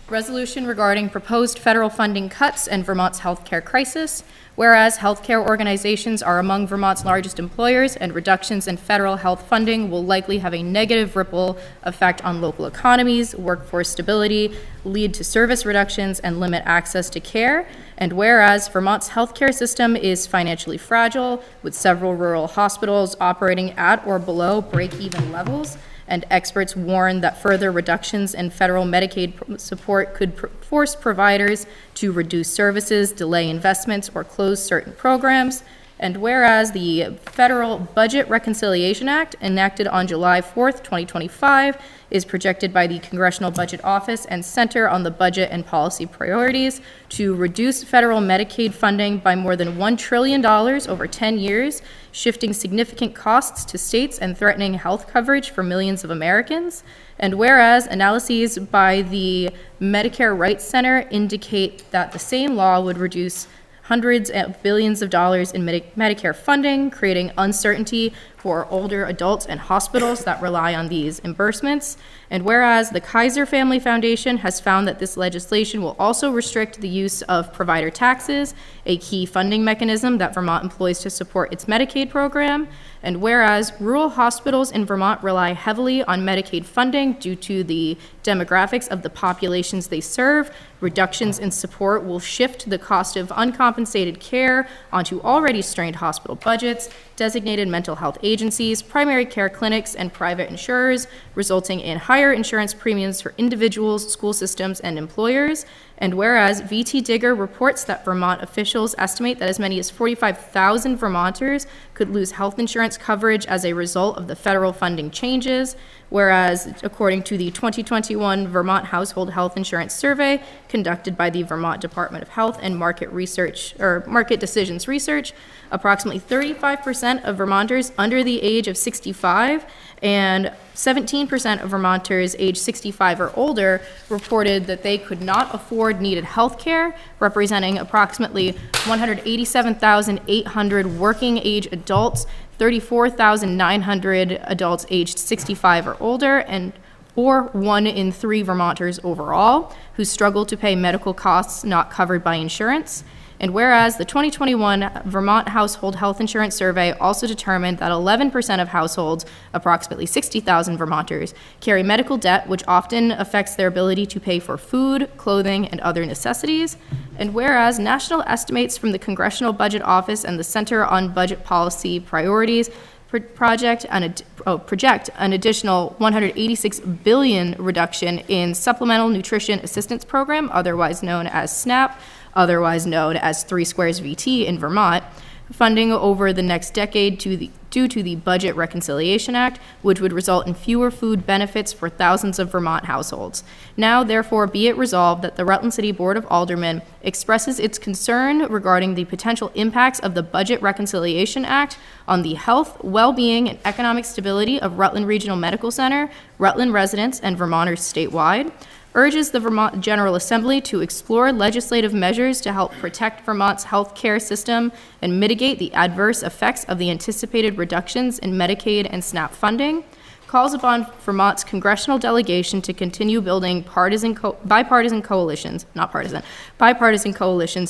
Resolution regarding proposed federal funding cuts and Vermont's healthcare crisis. Whereas healthcare organizations are among Vermont's largest employers and reductions in federal health funding will likely have a negative ripple effect on local economies, workforce stability, lead to service reductions, and limit access to care. And whereas Vermont's healthcare system is financially fragile, with several rural hospitals operating at or below break-even levels, and experts warn that further reductions in federal Medicaid support could force providers to reduce services, delay investments, or close certain programs. And whereas the Federal Budget Reconciliation Act, enacted on July 4th, 2025, is projected by the Congressional Budget Office and Center on the Budget and Policy Priorities to reduce federal Medicaid funding by more than $1 trillion over 10 years, shifting significant costs to states and threatening health coverage for millions of Americans. And whereas analyses by the Medicare Rights Center indicate that the same law would reduce hundreds of billions of dollars in Medicare funding, creating uncertainty for older adults and hospitals that rely on these reimbursements. And whereas the Kaiser Family Foundation has found that this legislation will also restrict the use of provider taxes, a key funding mechanism that Vermont employs to support its Medicaid program. And whereas rural hospitals in Vermont rely heavily on Medicaid funding due to the demographics of the populations they serve, reductions in support will shift the cost of uncompensated care onto already strained hospital budgets, designated mental health agencies, primary care clinics, and private insurers, resulting in higher insurance premiums for individuals, school systems, and employers. And whereas VT Digger reports that Vermont officials estimate that as many as 45,000 Vermonters could lose health insurance coverage as a result of the federal funding changes, whereas according to the 2021 Vermont Household Health Insurance Survey conducted by the Vermont Department of Health and Market Decisions Research, approximately 35% of Vermonters under the age of 65 and 17% of Vermonters age 65 or older reported that they could not afford needed health care, representing approximately 187,800 working age adults, 34,900 adults aged 65 or older, or 1 in 3 Vermonters overall who struggle to pay medical costs not covered by insurance. And whereas the 2021 Vermont Household Health Insurance Survey also determined that 11% of households, approximately 60,000 Vermonters, carry medical debt, which often affects their ability to pay for food, clothing, and other necessities. And whereas national estimates from the Congressional Budget Office and the Center on Budget Policy Priorities project an additional $186 billion reduction in Supplemental Nutrition Assistance Program, otherwise known as SNAP, otherwise known as 3 Squares VT in Vermont, funding over the next decade due to the Budget Reconciliation Act, which would result in fewer food benefits for thousands of Vermont households. Now, therefore, be it resolved that the Rutland City Board of Aldermen expresses its concern regarding the potential impacts of the Budget Reconciliation Act on the health, well-being, and economic stability of Rutland Regional Medical Center, Rutland residents, and Vermonters statewide, urges the Vermont General Assembly to explore legislative measures to help protect Vermont's health care system and mitigate the adverse effects of the anticipated reductions in Medicaid and SNAP funding, calls upon Vermont's congressional delegation to continue building bipartisan coalitions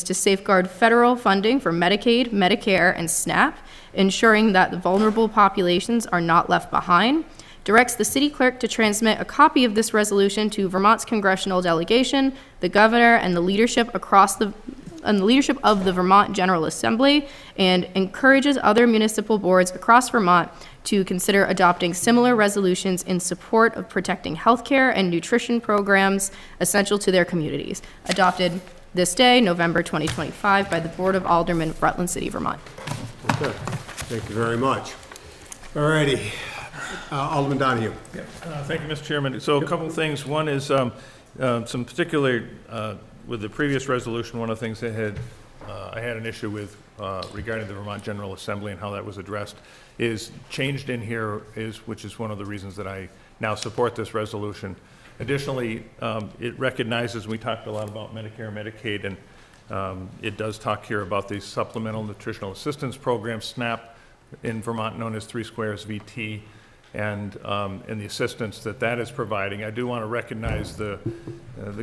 to safeguard federal funding for Medicaid, Medicare, and SNAP, ensuring that the vulnerable populations are not left behind, directs the city clerk to transmit a copy of this resolution to Vermont's congressional delegation, the governor, and the leadership of the Vermont General Assembly, and encourages other municipal boards across Vermont to consider adopting similar resolutions in support of protecting healthcare and nutrition programs essential to their communities. Adopted this day, November 2025, by the Board of Aldermen of Rutland City, Vermont. Okay, thank you very much. All righty. Alderman Donahue. Thank you, Mr. Chairman. So a couple of things. One is some particular, with the previous resolution, one of the things that I had an issue with regarding the Vermont General Assembly and how that was addressed is changed in here, which is one of the reasons that I now support this resolution. Additionally, it recognizes, we talked a lot about Medicare, Medicaid, and it does talk here about the Supplemental Nutritional Assistance Program, SNAP, in Vermont known as 3 Squares VT, and the assistance that is providing. I do want to recognize the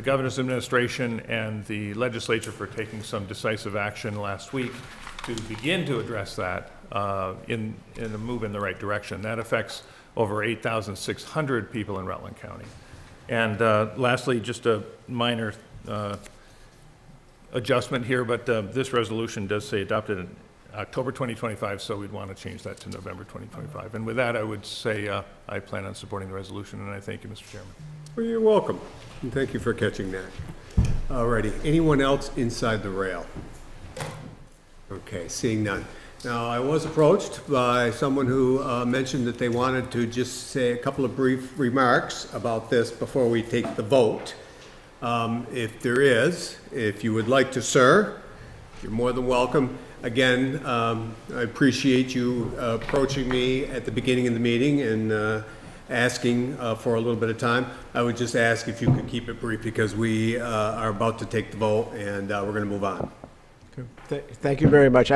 governor's administration and the legislature for taking some decisive action last week to begin to address that in a move in the right direction. That affects over 8,600 people in Rutland County. And lastly, just a minor adjustment here, but this resolution does say adopted in October 2025, so we'd want to change that to November 2025. And with that, I would say I plan on supporting the resolution, and I thank you, Mr. Chairman. Well, you're welcome, and thank you for catching that. All righty. Anyone else inside the rail? Okay, seeing none. Now, I was approached by someone who mentioned that they wanted to just say a couple of brief remarks about this before we take the vote. If you would like to, sir, you're more than welcome. Again, I appreciate you approaching me at the beginning of the meeting and asking for a little bit of time. I would just ask if you could keep it brief because we are about to take the vote and we're going to move on. Thank you very much.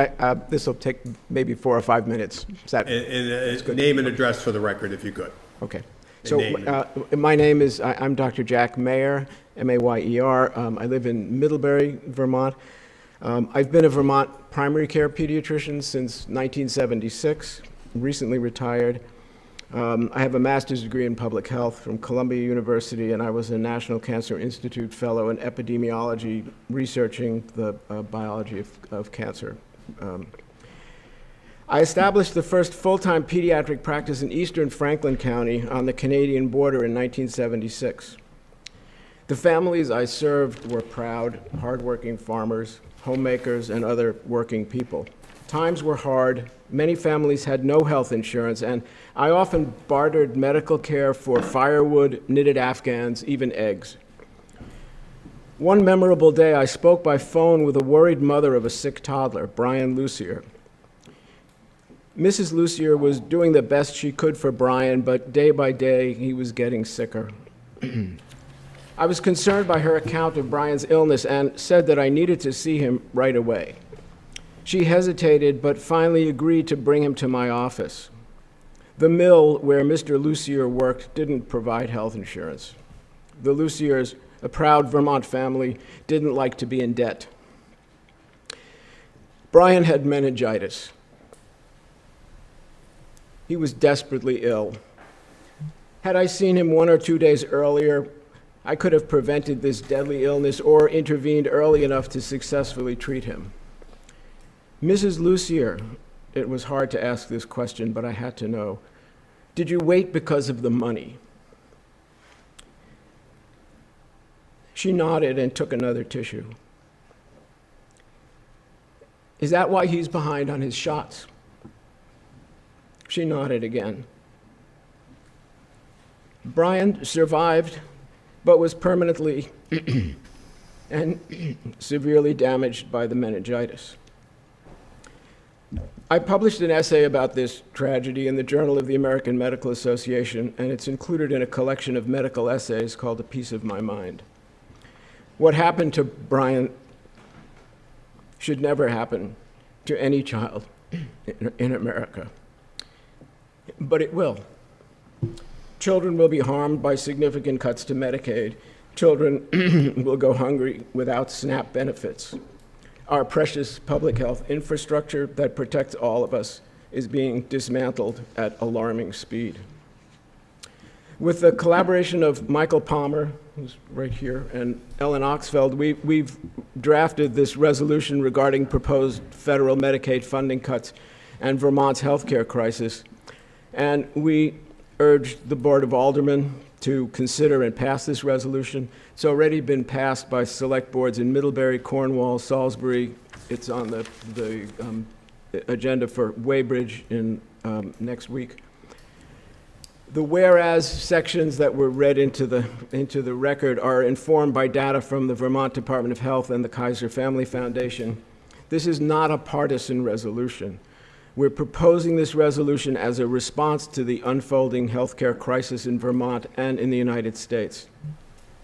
This will take maybe 4 or 5 minutes. Is that name and address for the record, if you could. Okay. So my name is, I'm Dr. Jack Mayer, M-A-Y-E-R. I live in Middlebury, Vermont. I've been a Vermont primary care pediatrician since 1976, recently retired. I have a master's degree in public health from Columbia University, and I was a National Cancer Institute fellow in epidemiology, researching the biology of cancer. I established the first full-time pediatric practice in eastern Franklin County on the Canadian border in 1976. The families I served were proud, hardworking farmers, homemakers, and other working people. Times were hard. Many families had no health insurance, and I often bartered medical care for firewood, knitted Afghans, even eggs. One memorable day, I spoke by phone with a worried mother of a sick toddler, Brian Lucier. Mrs. Lucier was doing the best she could for Brian, but day by day, he was getting sicker. I was concerned by her account of Brian's illness and said that I needed to see him right away. She hesitated, but finally agreed to bring him to my office. The mill where Mr. Lucier worked didn't provide health insurance. The Luciers, a proud Vermont family, didn't like to be in debt. Brian had meningitis. He was desperately ill. Had I seen him 1 or 2 days earlier, I could have prevented this deadly illness or intervened early enough to successfully treat him. Mrs. Lucier, it was hard to ask this question, but I had to know, did you wait because of the money? She nodded and took another tissue. Is that why he's behind on his shots? She nodded again. Brian survived, but was permanently and severely damaged by the meningitis. I published an essay about this tragedy in the Journal of the American Medical Association, and it's included in a collection of medical essays called A Piece of My Mind. What happened to Brian should never happen to any child in America, but it will. Children will be harmed by significant cuts to Medicaid. Children will go hungry without SNAP benefits. Our precious public health infrastructure that protects all of us is being dismantled at alarming speed. With the collaboration of Michael Palmer, who's right here, and Ellen Oxfeld, we've drafted this resolution regarding proposed federal Medicaid funding cuts and Vermont's healthcare crisis. And we urge the Board of Aldermen to consider and pass this resolution. It's already been passed by select boards in Middlebury, Cornwall, Salisbury. It's on the agenda for Weybridge in next week. The whereas sections that were read into the record are informed by data from the Vermont Department of Health and the Kaiser Family Foundation. This is not a partisan resolution. We're proposing this resolution as a response to the unfolding healthcare crisis in Vermont and in the United States.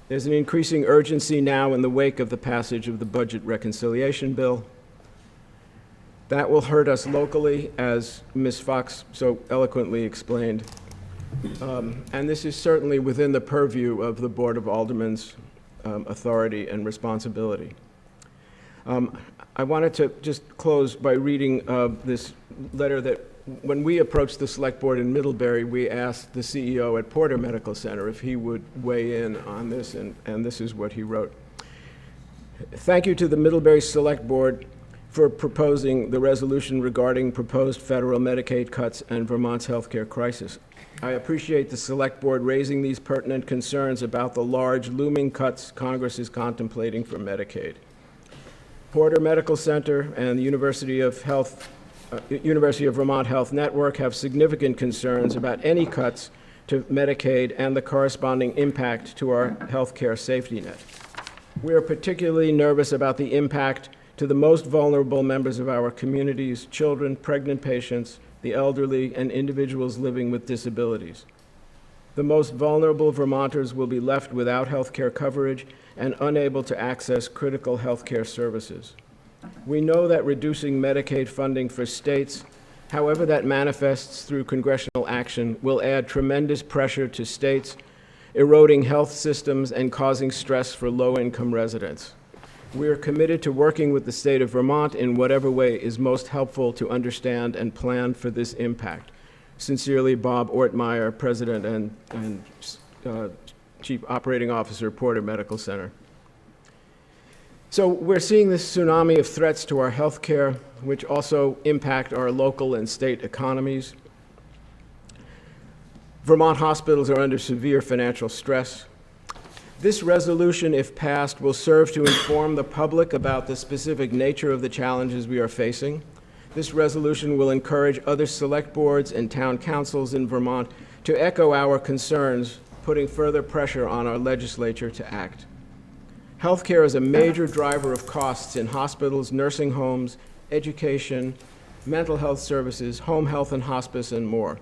There's an increasing urgency now in the wake of the passage of the Budget Reconciliation Bill. That will hurt us locally, as Ms. Fox so eloquently explained. And this is certainly within the purview of the Board of Aldermen's authority and responsibility. I wanted to just close by reading this letter that when we approached the select board in Middlebury, we asked the CEO at Porter Medical Center if he would weigh in on this, and this is what he wrote. Thank you to the Middlebury Select Board for proposing the resolution regarding proposed federal Medicaid cuts and Vermont's healthcare crisis. I appreciate the Select Board raising these pertinent concerns about the large looming cuts Congress is contemplating for Medicaid. Porter Medical Center and the University of Vermont Health Network have significant concerns about any cuts to Medicaid and the corresponding impact to our healthcare safety net. We are particularly nervous about the impact to the most vulnerable members of our communities, children, pregnant patients, the elderly, and individuals living with disabilities. The most vulnerable Vermonters will be left without healthcare coverage and unable to access critical healthcare services. We know that reducing Medicaid funding for states, however that manifests through congressional action, will add tremendous pressure to states, eroding health systems and causing stress for low-income residents. We are committed to working with the state of Vermont in whatever way is most helpful to understand and plan for this impact. Sincerely, Bob Ortmeyer, President and Chief Operating Officer, Porter Medical Center. So we're seeing this tsunami of threats to our health care, which also impact our local and state economies. Vermont hospitals are under severe financial stress. This resolution, if passed, will serve to inform the public about the specific nature of the challenges we are facing. This resolution will encourage other select boards and town councils in Vermont to echo our concerns, putting further pressure on our legislature to act. Healthcare is a major driver of costs in hospitals, nursing homes, education, mental health services, home health and hospice, and more.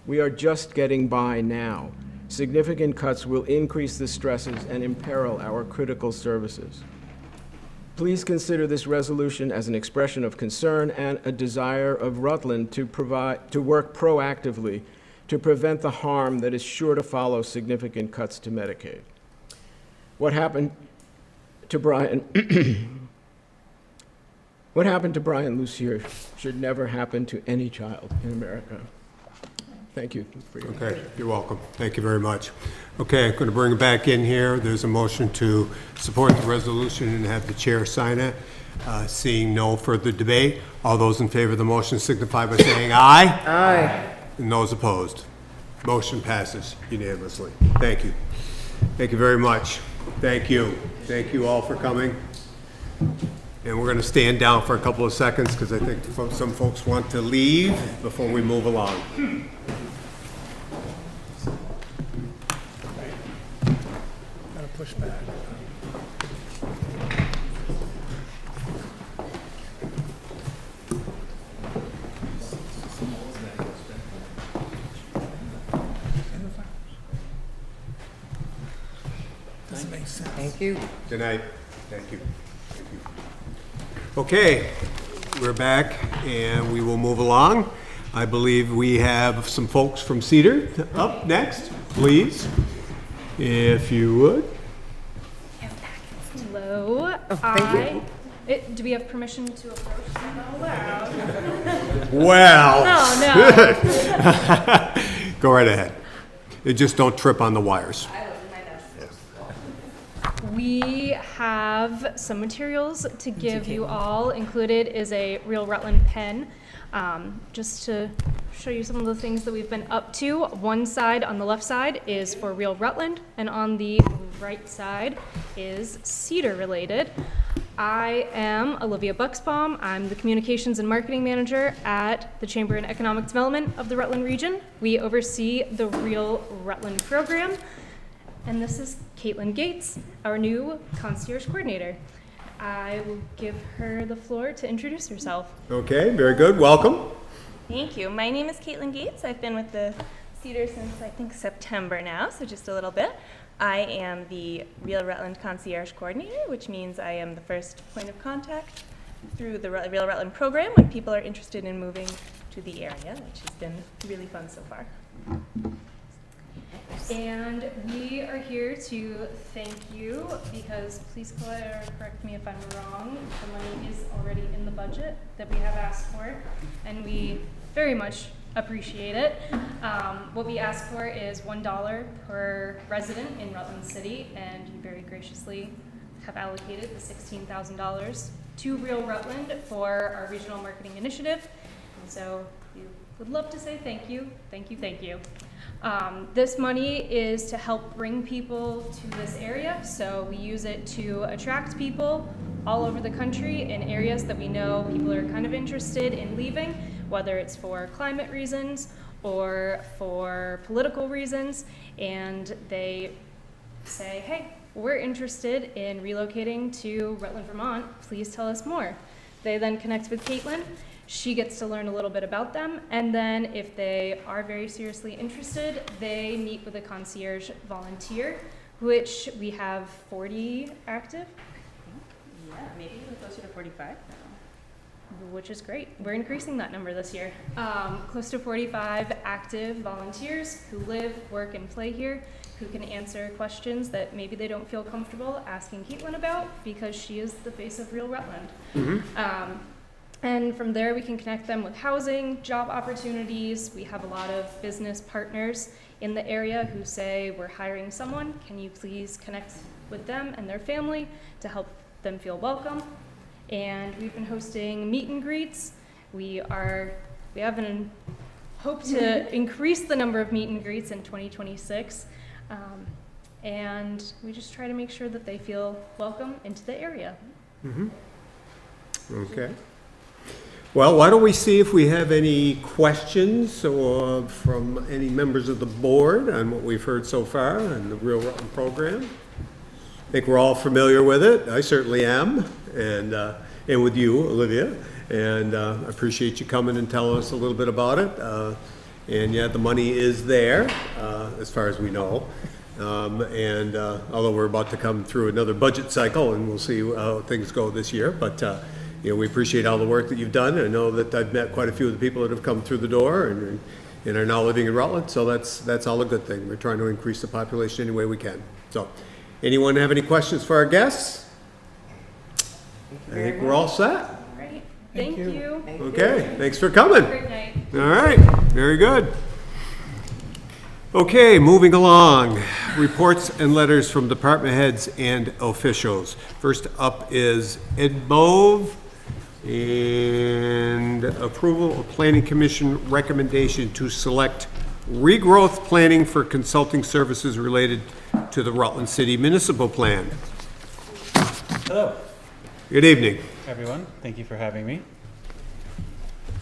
We are just getting by now. Significant cuts will increase the stresses and imperil our critical services. Please consider this resolution as an expression of concern and a desire of Rutland to work proactively to prevent the harm that is sure to follow significant cuts to Medicaid. What happened to Brian Lucier should never happen to any child in America. Thank you for your Okay, you're welcome. Thank you very much. Okay, I'm going to bring it back in here. There's a motion to support the resolution and have the chair sign it. Seeing no further debate, all those in favor of the motion signify by saying aye. Aye. And those opposed. Motion passes unanimously. Thank you. Thank you very much. Thank you. Thank you all for coming. And we're going to stand down for a couple of seconds because I think some folks want to leave before we move along. Gotta push back. Doesn't make sense. Thank you. Good night. Thank you. Thank you. Okay, we're back and we will move along. I believe we have some folks from Cedar up next, please, if you would. Hello. thank you. Do we have permission to approach? Not allowed. Well. Oh, no. Go right ahead. You just don't trip on the wires. We have some materials to give you all. Included is a Real Rutland pen, just to show you some of the things that we've been up to. One side, on the left side, is for Real Rutland, and on the right side is Cedar related. I am Olivia Buxbaum. I'm the Communications and Marketing Manager at the Chamber and Economic Development of the Rutland region. We oversee the Real Rutland program. And this is Caitlin Gates, our new concierge coordinator. I will give her the floor to introduce herself. Okay, very good. Welcome. Thank you. My name is Caitlin Gates. I've been with the Cedar since I think September now, so just a little bit. I am the Real Rutland Concierge Coordinator, which means I am the first point of contact through the Real Rutland program when people are interested in moving to the area, which has been really fun so far. And we are here to thank you because, please correct me if I'm wrong, the money is already in the budget that we have asked for, and we very much appreciate it. What we ask for is $1 per resident in Rutland City, and you very graciously have allocated the $16,000 to Real Rutland for our regional marketing initiative. And so we would love to say thank you, thank you, thank you. This money is to help bring people to this area, so we use it to attract people all over the country in areas that we know people are kind of interested in leaving, whether it's for climate reasons or for political reasons, and they say, hey, we're interested in relocating to Rutland, Vermont, please tell us more. They then connect with Caitlin. She gets to learn a little bit about them, and then if they are very seriously interested, they meet with a concierge volunteer, which we have 40 active. Yeah, maybe even closer to 45 now. Which is great. We're increasing that number this year. Close to 45 active volunteers who live, work, and play here, who can answer questions that maybe they don't feel comfortable asking Caitlin about because she is the face of Real Rutland. Mm-hmm. And from there, we can connect them with housing, job opportunities. We have a lot of business partners in the area who say, we're hiring someone. Can you please connect with them and their family to help them feel welcome? And we've been hosting meet and greets. We have an hope to increase the number of meet and greets in 2026. and we just try to make sure that they feel welcome into the area. Okay. Well, why don't we see if we have any questions or from any members of the board on what we've heard so far on the Real Rutland program. I think we're all familiar with it. I certainly am, and with you, Olivia. And I appreciate you coming and telling us a little bit about it. And yeah, the money is there, as far as we know. Although we're about to come through another budget cycle, and we'll see how things go this year, but we appreciate all the work that you've done. I know that I've met quite a few of the people that have come through the door and are now living in Rutland, so that's all a good thing. We're trying to increase the population any way we can. So, anyone have any questions for our guests? I think we're all set. All right, thank you. Okay, thanks for coming. Great night. All right, very good. Okay, moving along. Reports and letters from department heads and officials. First up is Ed Bove, and approval of Planning Commission recommendation to select Regrowth Planning for consulting services related to the Rutland City Municipal Plan. Hello. Good evening. Everyone, thank you for having me.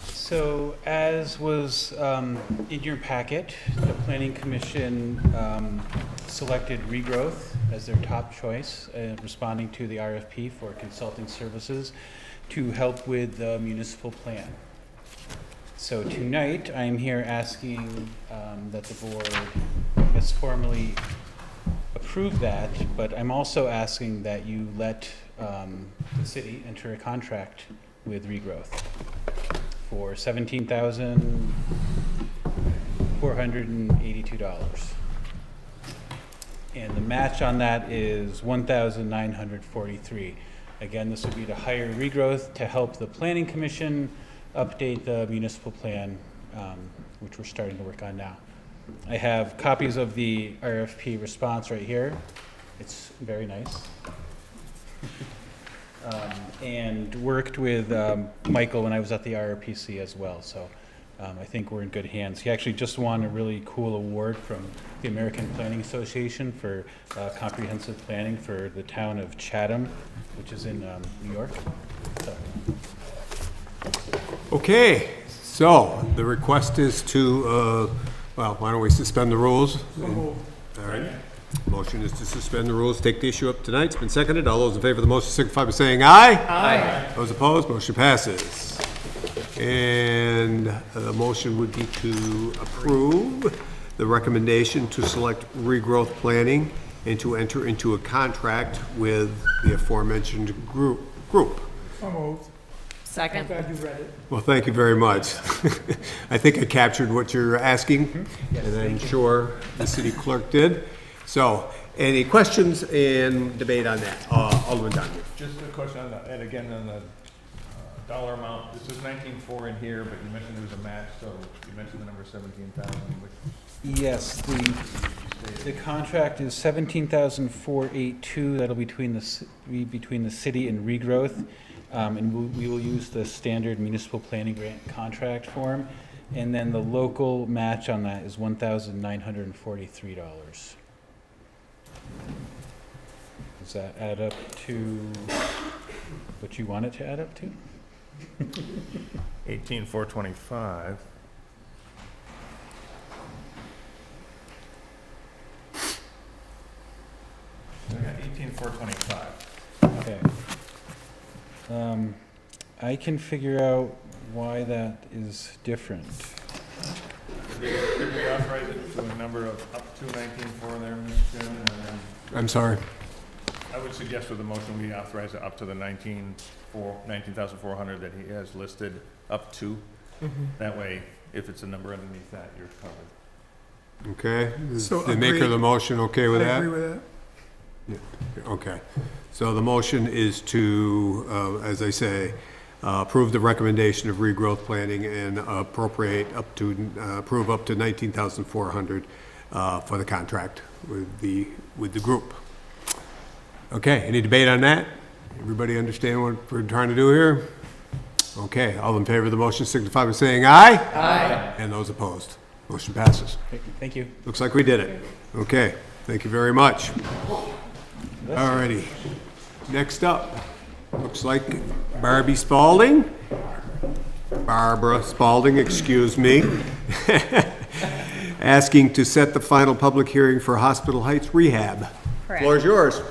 So, as was in your packet, the Planning Commission selected Regrowth as their top choice, responding to the RFP for consulting services to help with the municipal plan. So tonight, I'm here asking that the board has formally approve that, but I'm also asking that you let the city enter a contract with Regrowth for $17,482. And the match on that is $1,943. Again, this would be to hire Regrowth to help the Planning Commission update the municipal plan, which we're starting to work on now. I have copies of the RFP response right here. It's very nice. And worked with Michael when I was at the RRPC as well, so I think we're in good hands. He actually just won a really cool award from the American Planning Association for comprehensive planning for the town of Chatham, which is in New York. So. Okay, so the request is to, well, why don't we suspend the rules? All right. Motion is to suspend the rules, take the issue up tonight. It's been seconded. All those in favor of the motion signify by saying aye. Aye. Those opposed, motion passes. And the motion would be to approve the recommendation to select Regrowth Planning and to enter into a contract with the aforementioned group. So moved. Second. I'm glad you read it. Well, thank you very much. I think I captured what you're asking, and I'm sure the city clerk did. So, any questions and debate on that? Alderman Donahue. Just a question on that, and again, on the dollar amount, this is 19.4 in here, but you mentioned there was a match, so you mentioned the number 17,000, which... Yes, the contract is $17,482. That'll be between the city and Regrowth, and we will use the standard municipal planning grant contract form, and then the local match on that is $1,943. Does that add up to what you want it to add up to? 18,425. I got 18,425. Okay. I can figure out why that is different. Could we authorize it to a number of up to 19.4 there, Mr. Chairman? And then I'm sorry. I would suggest with the motion we authorize it up to the 19,400 that he has listed up to. That way, if it's a number underneath that, you're covered. Okay, is So the maker of the motion okay with that? I agree with that. Yeah. Okay, so the motion is to, as I say, approve the recommendation of Regrowth Planning and appropriate up to, approve up to 19,400 for the contract with the group. Okay, any debate on that? Everybody understand what we're trying to do here? Okay, all in favor of the motion signify by saying aye. Aye. And those opposed. Motion passes. Thank you. Looks like we did it. Okay. Thank you very much. All righty. Next up, looks like Barbara Spalding, excuse me, asking to set the final public hearing for Hospital Heights rehab. Correct. Floor is yours.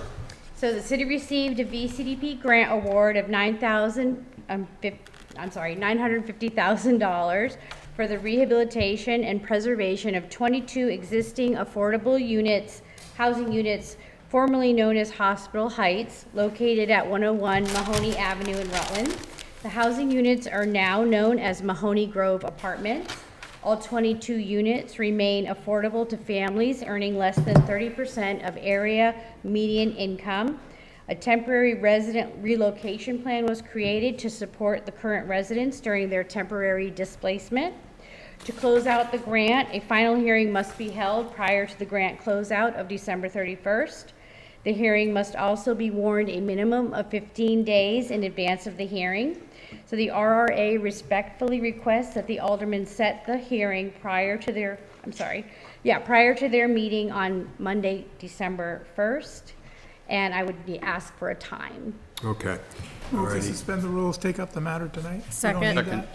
So the city received a VCDP grant award of $950,000 for the rehabilitation and preservation of 22 existing affordable units, housing units, formerly known as Hospital Heights, located at 101 Mahoney Avenue in Rutland. The housing units are now known as Mahoney Grove Apartments. All 22 units remain affordable to families earning less than 30% of area median income. A temporary resident relocation plan was created to support the current residents during their temporary displacement. To close out the grant, a final hearing must be held prior to the grant closeout of December 31st. The hearing must also be warned a minimum of 15 days in advance of the hearing. So the RRA respectfully requests that the aldermen set the hearing prior to their meeting on Monday, December 1st, and I would ask for a time. Okay. Move to suspend the rules, take up the matter tonight. We don't need that.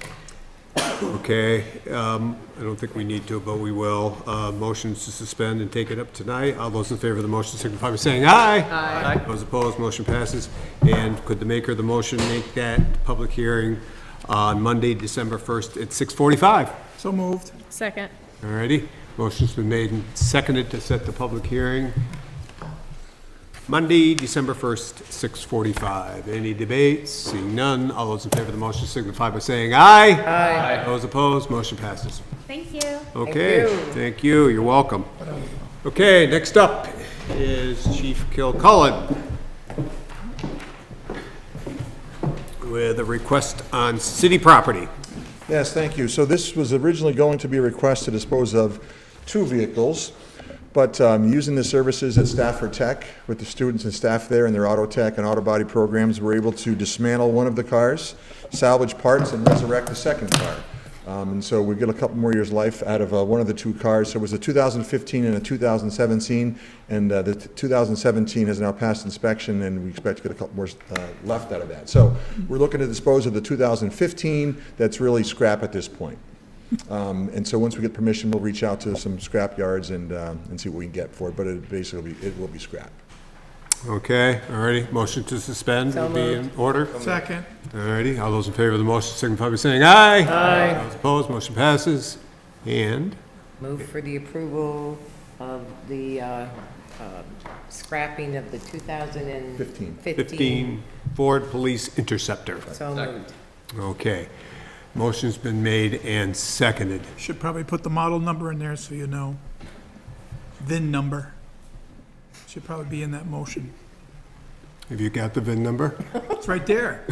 Okay, I don't think we need to, but we will. Motions to suspend and take it up tonight. All those in favor of the motion signify by saying aye. Aye. Those opposed, motion passes. And could the maker of the motion make that public hearing on Monday, December 1st at 6:45? So moved. Second. All righty. Motion's been made and seconded to set the public hearing Monday, December 1st, 6:45. Any debates? Seeing none, all those in favor of the motion signify by saying aye. Aye. Those opposed, motion passes. Thank you. Okay, thank you, you're welcome. Okay, next up is Chief Kilcullen with a request on city property. Yes, thank you. So this was originally going to be a request to dispose of 2 vehicles. But using the services at Stafford Tech with the students and staff there and their auto tech and auto body programs, we're able to dismantle one of the cars, salvage parts, and resurrect the second car. And so we get a couple more years' life out of one of the 2 cars. So it was a 2015 and a 2017, and the 2017 has now passed inspection, and we expect to get a couple more left out of that. So we're looking to dispose of the 2015 that's really scrap at this point. And so once we get permission, we'll reach out to some scrap yards and see what we can get for it, but it will be scrap. Okay, all righty, motion to suspend will be in order. Second. All righty, all those in favor of the motion signify by saying aye. Aye. Those opposed, motion passes. And Move for the approval of the scrapping of the 2015 15 Ford Police Interceptor. So moved. Okay, motion's been made and seconded. Should probably put the model number in there so you know. VIN number. Should probably be in that motion. Have you got the VIN number? It's right there.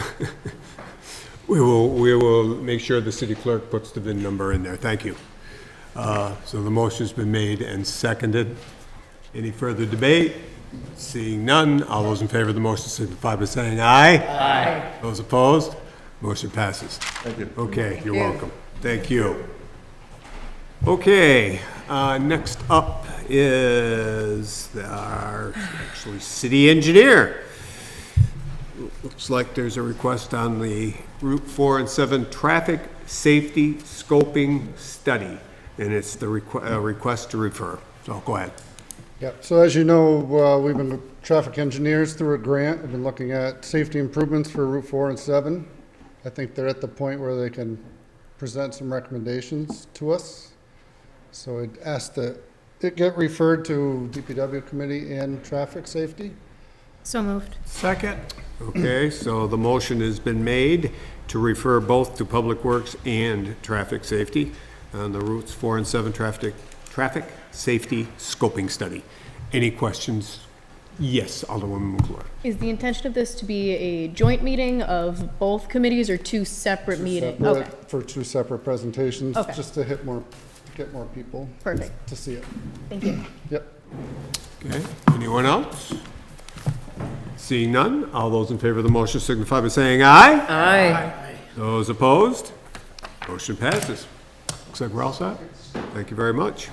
We will make sure the city clerk puts the VIN number in there. Thank you. So the motion's been made and seconded. Any further debate? Seeing none, all those in favor of the motion signify by saying aye. Aye. Those opposed? Motion passes. Thank you. Okay, you're welcome. Thank you. Okay, next up is our actually city engineer. Looks like there's a request on the Route 4 and 7 traffic safety scoping study, and it's the request to refer. So go ahead. Yeah, so as you know, we've been traffic engineers through a grant. We've been looking at safety improvements for Route 4 and 7. I think they're at the point where they can present some recommendations to us. So I'd ask that it get referred to DPW committee and traffic safety. So moved. Second. Okay, so the motion has been made to refer both to Public Works and Traffic Safety on the Routes 4 and 7 traffic safety scoping study. Any questions? Yes, Alderwoman McClure. Is the intention of this to be a joint meeting of both committees or 2 separate meetings? Okay. For 2 separate presentations, Okay. just to get more people. Perfect. To see it. Thank you. Yep. Okay, anyone else? Seeing none, all those in favor of the motion signify by saying aye. Aye. Those opposed? Motion passes. Looks like we're all set. Thank you very much.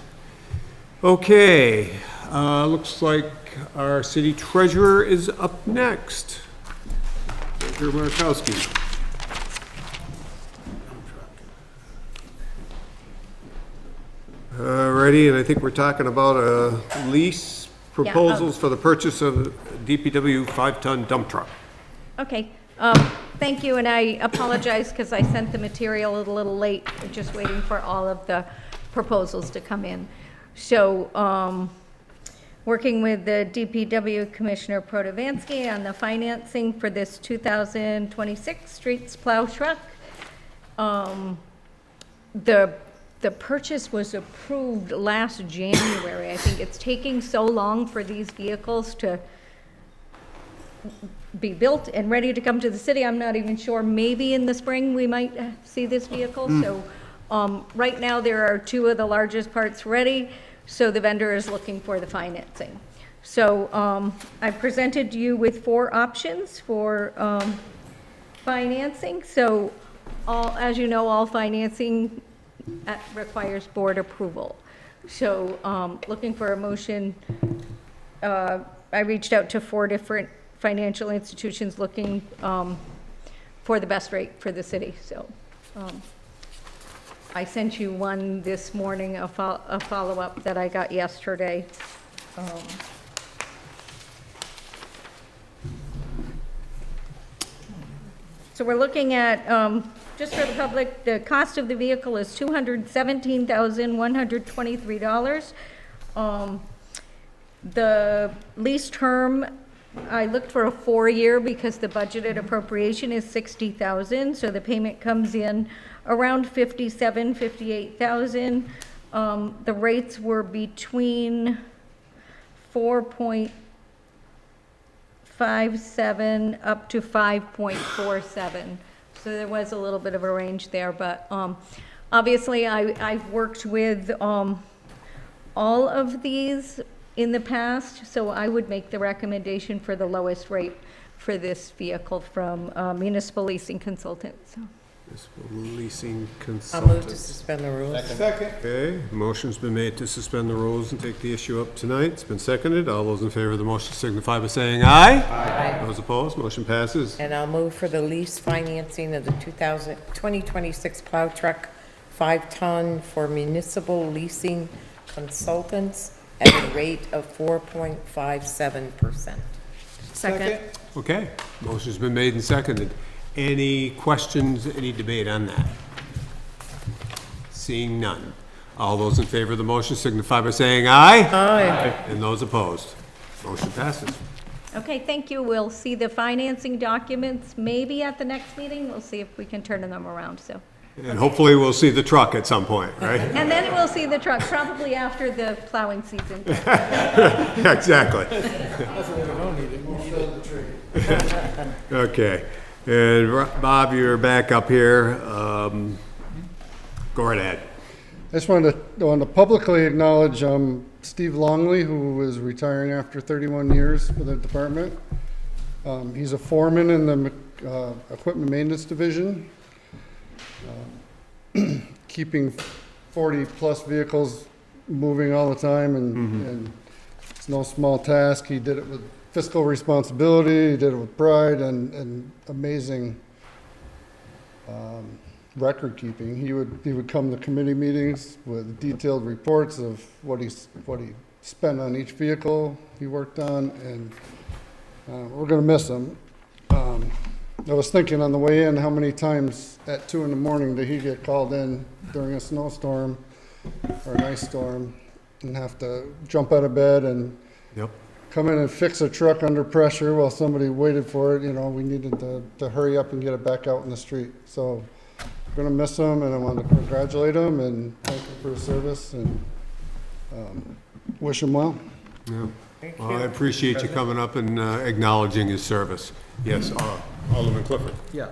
Okay, Looks like our city treasurer is up next. Treasurer Markowski. Alrighty, and I think we're talking about lease proposals for the purchase of DPW 5-ton dump truck. Okay, thank you, and I apologize because I sent the material a little late, just waiting for all of the proposals to come in. So, working with the DPW Commissioner Protovansky on the financing for this 2026 streets plow truck. The purchase was approved last January. I think it's taking so long for these vehicles to be built and ready to come to the city. I'm not even sure, maybe in the spring we might see this vehicle. So right now there are 2 of the largest parts ready, so the vendor is looking for the financing. So I presented you with 4 options for financing. So as you know, all financing requires board approval. So looking for a motion, I reached out to 4 different financial institutions looking for the best rate for the city. So I sent you one this morning, a follow-up that I got yesterday. So we're looking at, just for the public, the cost of the vehicle is $217,123. The lease term, I looked for a 4-year because the budgeted appropriation is $60,000, so the payment comes in around $58,000. The rates were between 4.57 up to 5.47. So there was a little bit of a range there, but obviously I've worked with all of these in the past, so I would make the recommendation for the lowest rate for this vehicle from Municipal Leasing Consultants. So. Municipal Leasing I'll Consultants. move to suspend the rules. Second. Okay, motion's been made to suspend the rules and take the issue up tonight. It's been seconded. All those in favor of the motion signify by saying aye. Aye. Those opposed, motion passes. And I'll move for the lease financing of the 2026 plow truck 5-ton for Municipal Leasing Consultants at a rate of 4.57%. Second. Okay, motion's been made and seconded. Any questions, any debate on that? Seeing none. All those in favor of the motion signify by saying aye. Aye. And those opposed. Motion passes. Okay, thank you. We'll see the financing documents maybe at the next meeting. We'll see if we can turn them around, so. And hopefully we'll see the truck at some point, right? And then we'll see the truck, probably after the plowing season. Yeah, exactly. Okay. And Bob, you're back up here. Go right ahead. I just wanted to publicly acknowledge Steve Longley, who is retiring after 31 years with the department. He's a foreman in the equipment maintenance division, keeping 40-plus vehicles moving all the time, and it's no small task. He did it with fiscal responsibility, he did it with pride, and amazing record keeping. He would come to committee meetings with detailed reports of what he spent on each vehicle he worked on, and we're going to miss him. I was thinking on the way in how many times at 2 in the morning did he get called in during a snowstorm or an ice storm and have to jump out of bed and come in and fix a truck under pressure while somebody waited for it. You know, we needed to hurry up and get it back out in the street. So I'm going to miss him, and I want to congratulate him and thank him for his service and wish him well. Yeah. Well, I appreciate you coming up and acknowledging his service. Yes, Alderman Clifford. Yeah,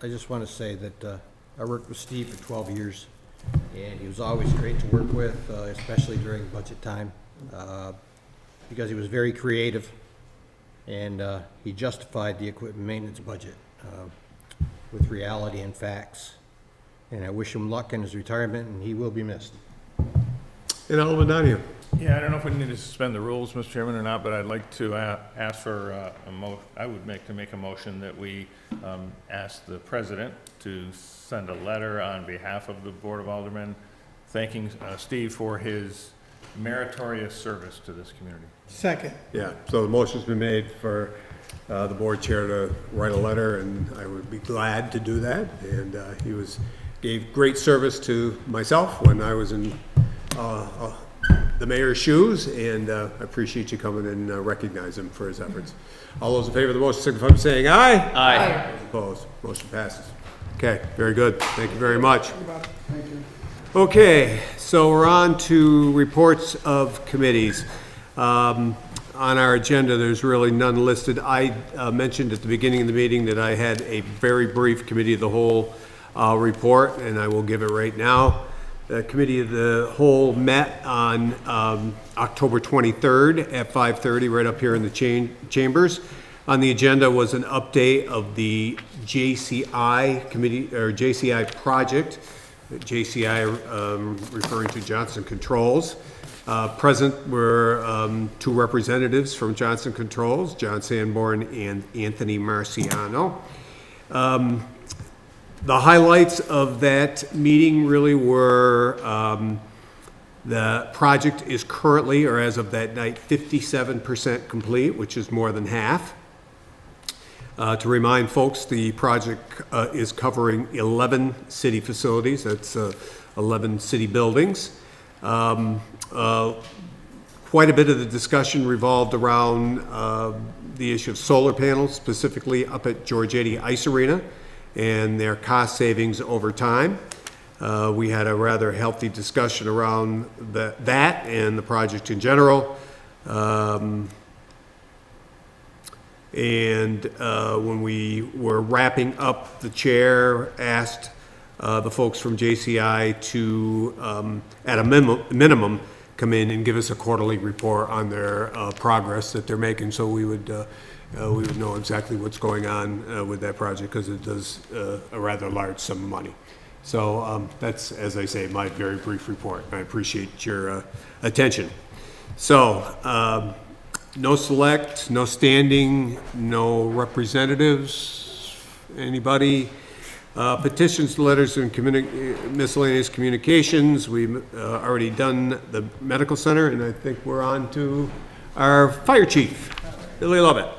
I just want to say that I worked with Steve for 12 years, and he was always great to work with, especially during budget time, because he was very creative, and he justified the equipment maintenance budget with reality and facts. And I wish him luck in his retirement, and he will be missed. And Alderman Donahue. Yeah, I don't know if we need to suspend the rules, Mr. Chairman, or not, but I'd like to ask for I would make a motion that we ask the president to send a letter on behalf of the Board of Aldermen thanking Steve for his meritorious service to this community. Second. Yeah, so the motion's been made for the board chair to write a letter, and I would be glad to do that. And he gave great service to myself when I was in the mayor's shoes, and I appreciate you coming and recognize him for his efforts. All those in favor of the motion signify by saying aye. Aye. Opposed, motion passes. Okay, very good. Thank you very much. Okay, so we're on to reports of committees. On our agenda, there's really none listed. I mentioned at the beginning of the meeting that I had a very brief committee of the whole report, and I will give it right now. The Committee of the Whole met on October 23rd at 5:30, right up here in the chambers. On the agenda was an update of the JCI committee, or JCI project, JCI referring to Johnson Controls. Present were two representatives from Johnson Controls, John Sanborn and Anthony Marciano. The highlights of that meeting really were the project is currently, or as of that night, 57% complete, which is more than half. To remind folks, the project is covering 11 city facilities. That's 11 city buildings. Quite a bit of the discussion revolved around the issue of solar panels, specifically up at Georgetti Ice Arena, and their cost savings over time. We had a rather healthy discussion around that and the project in general. When we were wrapping up, the chair asked the folks from JCI to, at a minimum, come in and give us a quarterly report on their progress that they're making, so we would know exactly what's going on with that project, because it does a rather large sum of money. So that's, as I say, my very brief report. I appreciate your attention. So no select, no standing, no representatives. Anybody? Petitions, letters, and miscellaneous communications. We've already done the medical center, and I think we're on to our fire chief, Billy Lovett.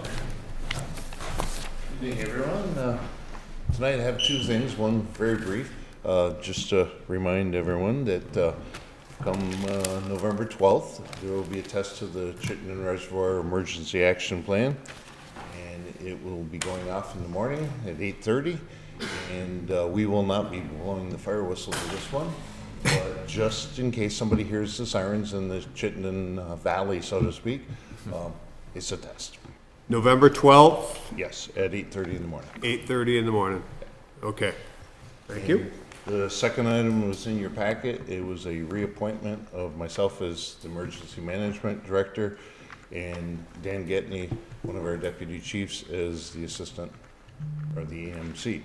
Good evening, everyone. Tonight I have two things. One very brief, just to remind everyone that come November 12th, there will be a test of the Chittenden Reservoir Emergency Action Plan, and it will be going off in the morning at 8:30, and we will not be blowing the fire whistle for this one, but just in case somebody hears the sirens in the Chittenden Valley, so to speak, it's a test. November 12th? Yes, at 8:30 in the morning. 8:30 in the morning. Okay. Thank you. The second item was in your packet. It was a reappointment of myself as the Emergency Management Director and Dan Getney, one of our deputy chiefs, as the assistant or the EMC.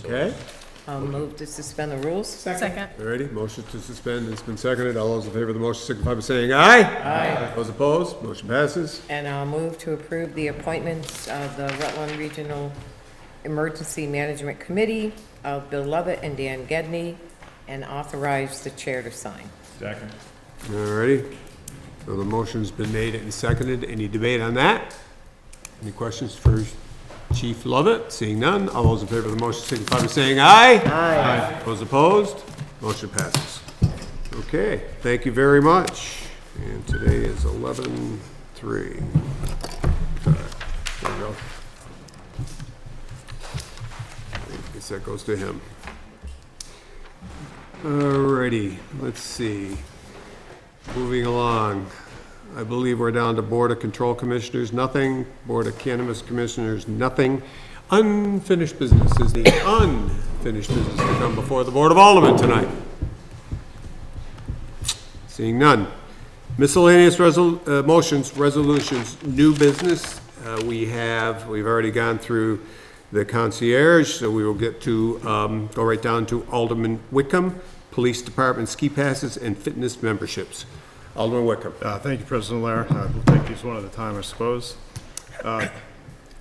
Okay. I'll move to suspend the rules. Second. Alrighty, motion to suspend has been seconded. All those in favor of the motion signify by saying aye. Aye. Those opposed, motion passes. And I'll move to approve the appointments of the Rutland Regional Emergency Management Committee of Bill Lovett and Dan Gedney, and authorize the chair to sign. Second. Alrighty. So the motion's been made and seconded. Any debate on that? Any questions for Chief Lovett? Seeing none, all those in favor of the motion signify by saying aye. Aye. Those opposed, motion passes. Okay, thank you very much. And today is 11/3. There we go. I guess that goes to him. Alrighty, let's see. Moving along. I believe we're down to Board of Control Commissioners, nothing. Board of Cannabis Commissioners, nothing. Unfinished business is the unfinished business to come before the Board of Aldermen tonight. Seeing none. Miscellaneous motions, resolutions, new business. We've already gone through the concierge, so we will get to, go right down to Alderman Wickham. Police Department ski passes and fitness memberships. Alderman Wickham. Thank you, President Lara. We'll take these one at a time, I suppose. A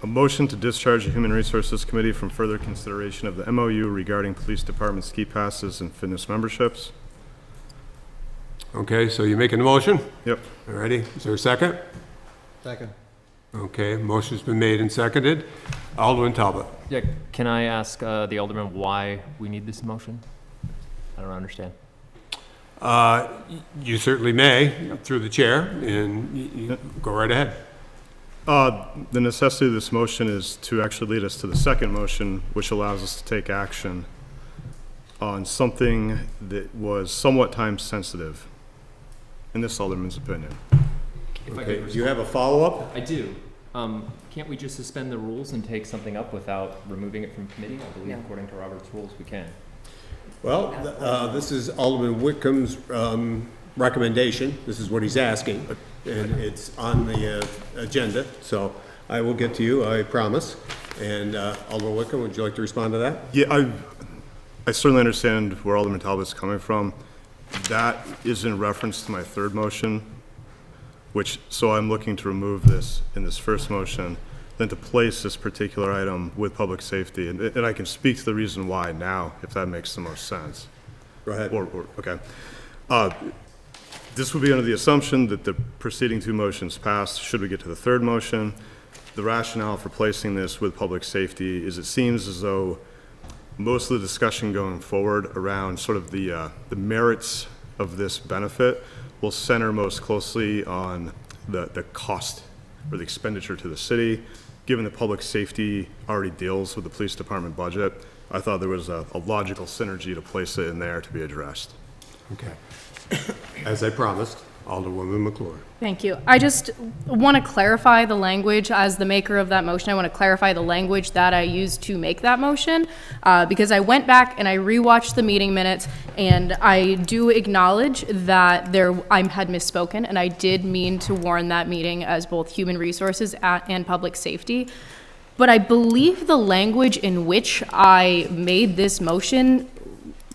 motion to discharge the Human Resources Committee from further consideration of the MOU regarding Police Department ski passes and fitness memberships. Okay, so you're making the motion? Yep. All righty. Is there a second? Second. Okay, motion's been made and seconded. Alderman Talbot. Yeah, can I ask the Alderman why we need this motion? I don't understand. You certainly may, through the chair, and you go right ahead. The necessity of this motion is to actually lead us to the second motion, which allows us to take action on something that was somewhat time sensitive, in this Alderman's opinion. Okay, do you have a follow-up? I do. Can't we just suspend the rules and take something up without removing it from committee? I believe according to Robert's rules, we can. Well, this is Alderman Wickham's recommendation. This is what he's asking, and it's on the agenda, so I will get to you, I promise. And Alderman Wickham, would you like to respond to that? Yeah, I certainly understand where Alderman Talbot's coming from. That is in reference to my third motion, so I'm looking to remove this in this first motion, then to place this particular item with public safety. And I can speak to the reason why now, if that makes the most sense. Go ahead. Okay. This would be under the assumption that the preceding two motions passed. Should we get to the third motion, the rationale for placing this with public safety is it seems as though most of the discussion going forward around sort of the merits of this benefit will center most closely on the cost or the expenditure to the city. Given that public safety already deals with the police department budget, I thought there was a logical synergy to place it in there to be addressed. Okay. As I promised, Alderwoman McClure. Thank you. I just want to clarify the language as the maker of that motion. I want to clarify the language that I used to make that motion because I went back and I rewatched the meeting minutes, and I do acknowledge that I had misspoken, and I did mean to warn that meeting as both human resources and public safety. But I believe the language in which I made this motion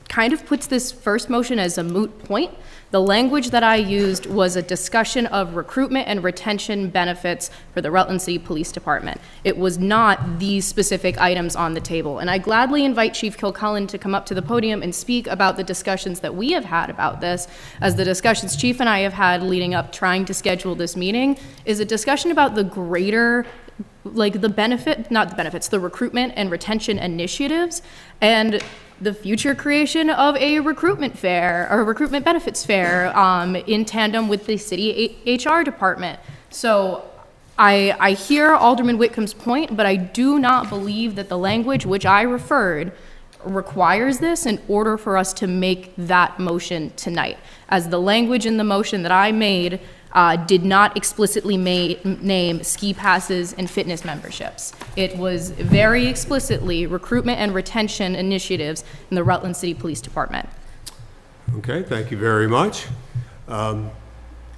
kind of puts this first motion as a moot point. The language that I used was a discussion of recruitment and retention benefits for the Rutland City Police Department. It was not these specific items on the table. And I gladly invite Chief Kilcullen to come up to the podium and speak about the discussions that we have had about this, as the discussions Chief and I have had leading up trying to schedule this meeting is a discussion about the greater the recruitment and retention initiatives and the future creation of a recruitment fair or recruitment benefits fair in tandem with the city HR department. So I hear Alderman Whitcomb's point, but I do not believe that the language which I referred requires this in order for us to make that motion tonight, as the language in the motion that I made did not explicitly name ski passes and fitness memberships. It was very explicitly recruitment and retention initiatives in the Rutland City Police Department. Okay, thank you very much.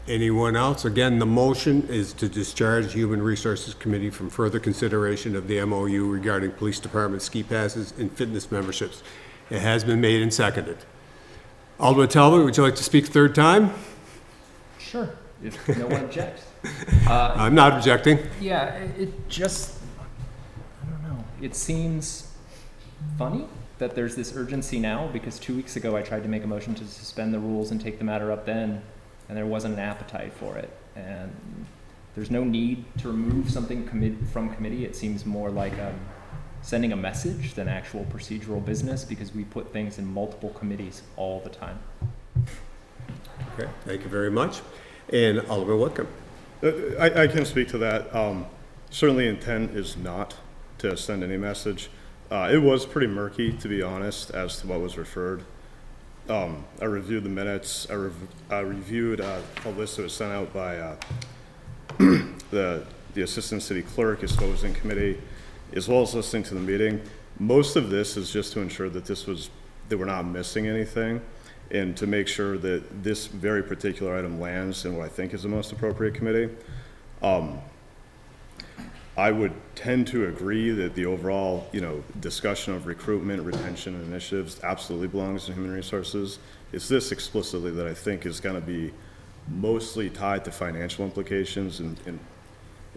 Anyone else? Again, the motion is to discharge Human Resources Committee from further consideration of the MOU regarding Police Department ski passes and fitness memberships. It has been made and seconded. Alderman Talbot, would you like to speak third time? Sure, if no one objects. I'm not objecting. Yeah, it just, I don't know. It seems funny that there's this urgency now, because 2 weeks ago I tried to make a motion to suspend the rules and take the matter up then, and there wasn't an appetite for it. And there's no need to remove something from committee. It seems more like sending a message than actual procedural business, because we put things in multiple committees all the time. Okay, thank you very much. And Alderman Whitcomb. I can speak to that. Certainly intent is not to send any message. It was pretty murky, to be honest, as to what was referred. I reviewed the minutes. I reviewed a list that was sent out by the assistant city clerk as well as in committee, as well as listening to the meeting. Most of this is just to ensure that that we're not missing anything, and to make sure that this very particular item lands in what I think is the most appropriate committee. I would tend to agree that the overall, discussion of recruitment, retention, and initiatives absolutely belongs to human resources. It's this explicitly that I think is going to be mostly tied to financial implications and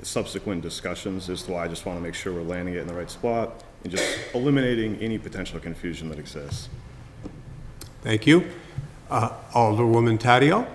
subsequent discussions, as to why I just want to make sure we're landing it in the right spot and just eliminating any potential confusion that exists. Thank you. Alderwoman Taddeo?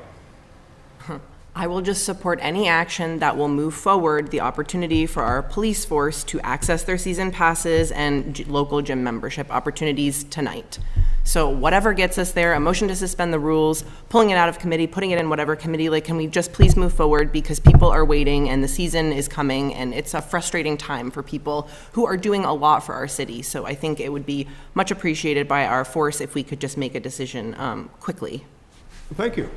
I will just support any action that will move forward the opportunity for our police force to access their season passes and local gym membership opportunities tonight. So whatever gets us there, a motion to suspend the rules, pulling it out of committee, putting it in whatever committee, can we just please move forward, because people are waiting and the season is coming and it's a frustrating time for people who are doing a lot for our city. So I think it would be much appreciated by our force if we could just make a decision quickly. Thank you.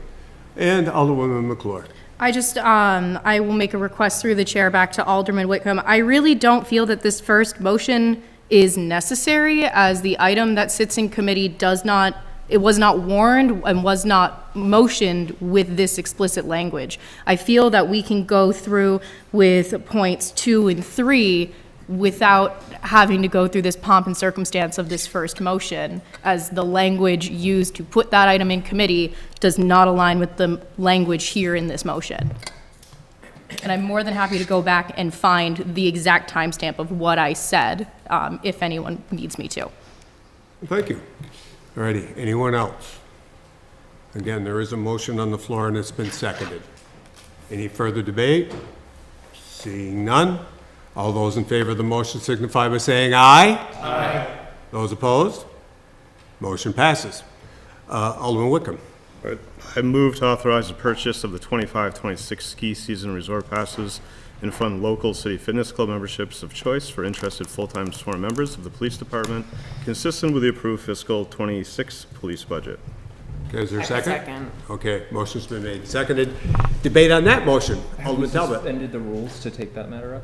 And Alderwoman McClure. I will make a request through the chair back to Alderman Whitcomb. I really don't feel that this first motion is necessary, as the item that sits in committee was not warned and was not motioned with this explicit language. I feel that we can go through with points 2 and 3 without having to go through this pomp and circumstance of this first motion, as the language used to put that item in committee does not align with the language here in this motion. And I'm more than happy to go back and find the exact timestamp of what I said, if anyone needs me to. Thank you. All righty, anyone else? Again, there is a motion on the floor and it's been seconded. Any further debate? Seeing none. All those in favor of the motion signify by saying aye. Aye. Those opposed? Motion passes. Alderman Whitcomb. All right. I move to authorize the purchase of the 25-26 ski season resort passes and fund local city fitness club memberships of choice for interested full-time sworn members of the police department, consistent with the approved fiscal 26 police budget. Okay, is there a second? Second. Okay, motion's been made and seconded. Debate on that motion. Alderman Talbot. Suspended the rules to take that matter up?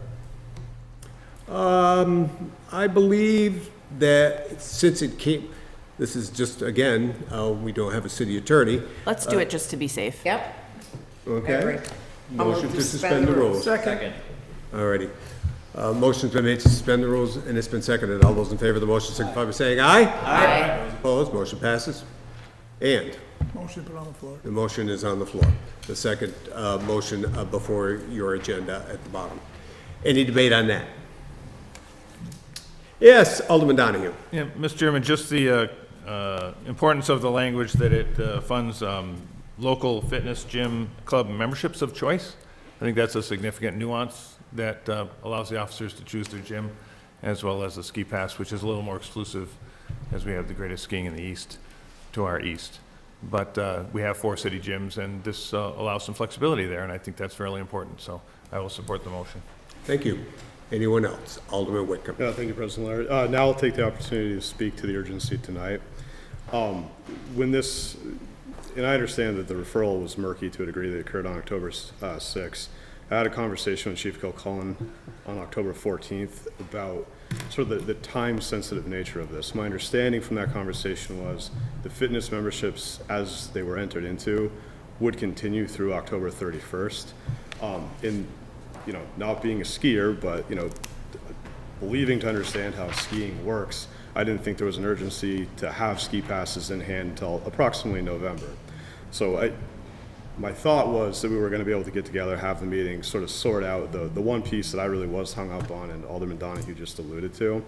I believe that since it came, this is just, again, we don't have a city attorney. Let's do it just to be safe. Yep. Okay. Motion to suspend the rules. Second. All righty. Motion's been made to suspend the rules and it's been seconded. All those in favor of the motion signify by saying aye. Aye. Those opposed, motion passes. And Motion put on the floor. the motion is on the floor. The second motion before your agenda at the bottom. Any debate on that? Yes, Alderman Donahue. Yeah, Mr. Chairman, just the importance of the language that it funds local fitness gym club memberships of choice. I think that's a significant nuance that allows the officers to choose their gym, as well as the ski pass, which is a little more exclusive, as we have the greatest skiing in the east to our east. But we have 4 city gyms, and this allows some flexibility there, and I think that's fairly important. So I will support the motion. Thank you. Anyone else? Alderman Whitcomb. Yeah, thank you, President Larry. Now I'll take the opportunity to speak to the urgency tonight. When this, and I understand that the referral was murky to a degree that occurred on October 6th. I had a conversation with Chief Kilcullen on October 14th about sort of the time-sensitive nature of this. My understanding from that conversation was the fitness memberships, as they were entered into, would continue through October 31st. Not being a skier, but, believing to understand how skiing works, I didn't think there was an urgency to have ski passes in hand until approximately November. So my thought was that we were going to be able to get together, have the meeting, sort of sort out the one piece that I really was hung up on, and Alderman Donahue just alluded to.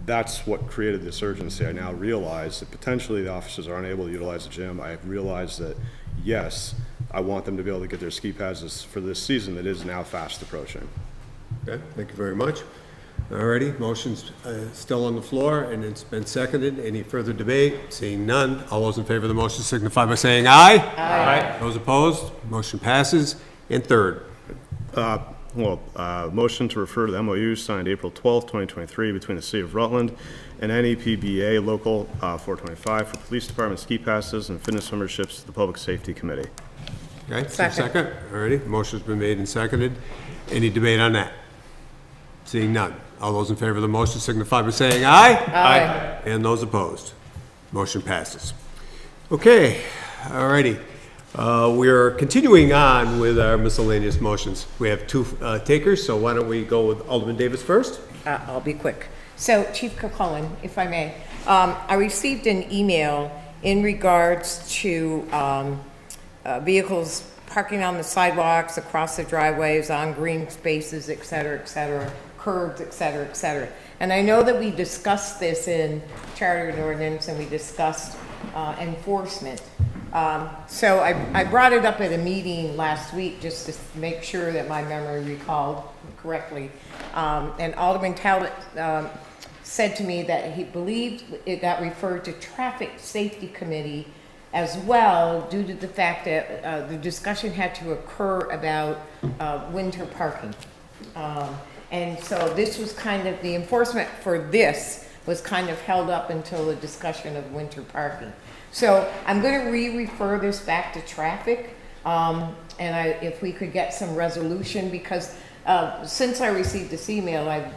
That's what created this urgency. I now realize that potentially the officers are unable to utilize the gym. I have realized that, yes, I want them to be able to get their ski passes for this season that is now fast approaching. Okay, thank you very much. All righty, motion's still on the floor and it's been seconded. Any further debate? Seeing none. All those in favor of the motion signify by saying aye. Aye. Those opposed? Motion passes. And third. Motion to refer to the MOU signed April 12th, 2023 between the City of Rutland and NEPBA Local 425 for Police Department ski passes and fitness memberships to the Public Safety Committee. Okay, second. All righty, motion's been made and seconded. Any debate on that? Seeing none. All those in favor of the motion signify by saying aye. Aye. And those opposed. Motion passes. Okay, all righty. We're continuing on with our miscellaneous motions. We have two takers, so why don't we go with Alderman Davis first? I'll be quick. So, Chief Cullen, if I may, I received an email in regards to vehicles parking on the sidewalks, across the driveways, on green spaces, et cetera, curbs, et cetera. And I know that we discussed this in charter and ordinance, and we discussed enforcement. So I brought it up at a meeting last week just to make sure that my memory recalled correctly. And Alderman Talbot said to me that he believed it got referred to Traffic Safety Committee as well, due to the fact that the discussion had to occur about winter parking. And so this was kind of, the enforcement for this was kind of held up until the discussion of winter parking. So I'm going to refer this back to traffic, and if we could get some resolution, because since I received this email, I've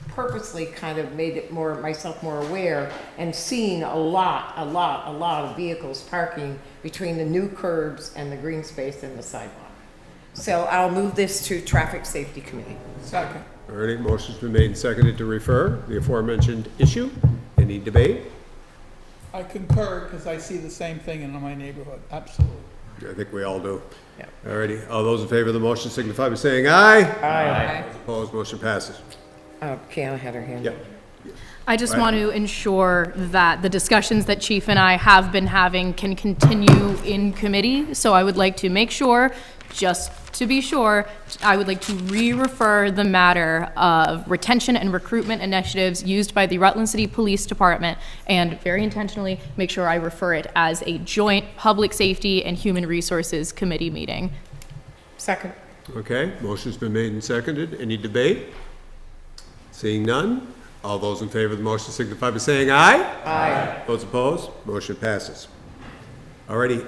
purposely kind of made it myself more aware, and seen a lot of vehicles parking between the new curbs and the green space and the sidewalk. So I'll move this to Traffic Safety Committee. Second. All right, motion's been made and seconded to refer the aforementioned issue. Any debate? I concur, because I see the same thing in my neighborhood, absolutely. I think we all do. Yeah. All righty, all those in favor of the motion signify by saying aye. Aye. Those opposed, motion passes. Kiana had her hand up. I just want to ensure that the discussions that Chief and I have been having can continue in committee. So I would like to make sure, just to be sure, I would like to re-refer the matter of retention and recruitment initiatives used by the Rutland City Police Department, and very intentionally make sure I refer it as a joint Public Safety and Human Resources Committee meeting. Second. Okay, motion's been made and seconded. Any debate? Seeing none, all those in favor of the motion signify by saying aye. Aye. Those opposed, motion passes. Alrighty,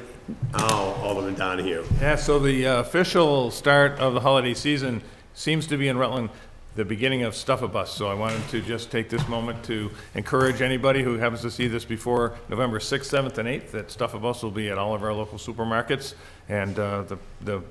now Alderman Donahue. Yeah, so the official start of the holiday season seems to be in Rutland, the beginning of Stuff-A-Bus. So I wanted to just take this moment to encourage anybody who happens to see this before November 6th, 7th, and 8th, that Stuff-A-Bus will be at all of our local supermarkets. And the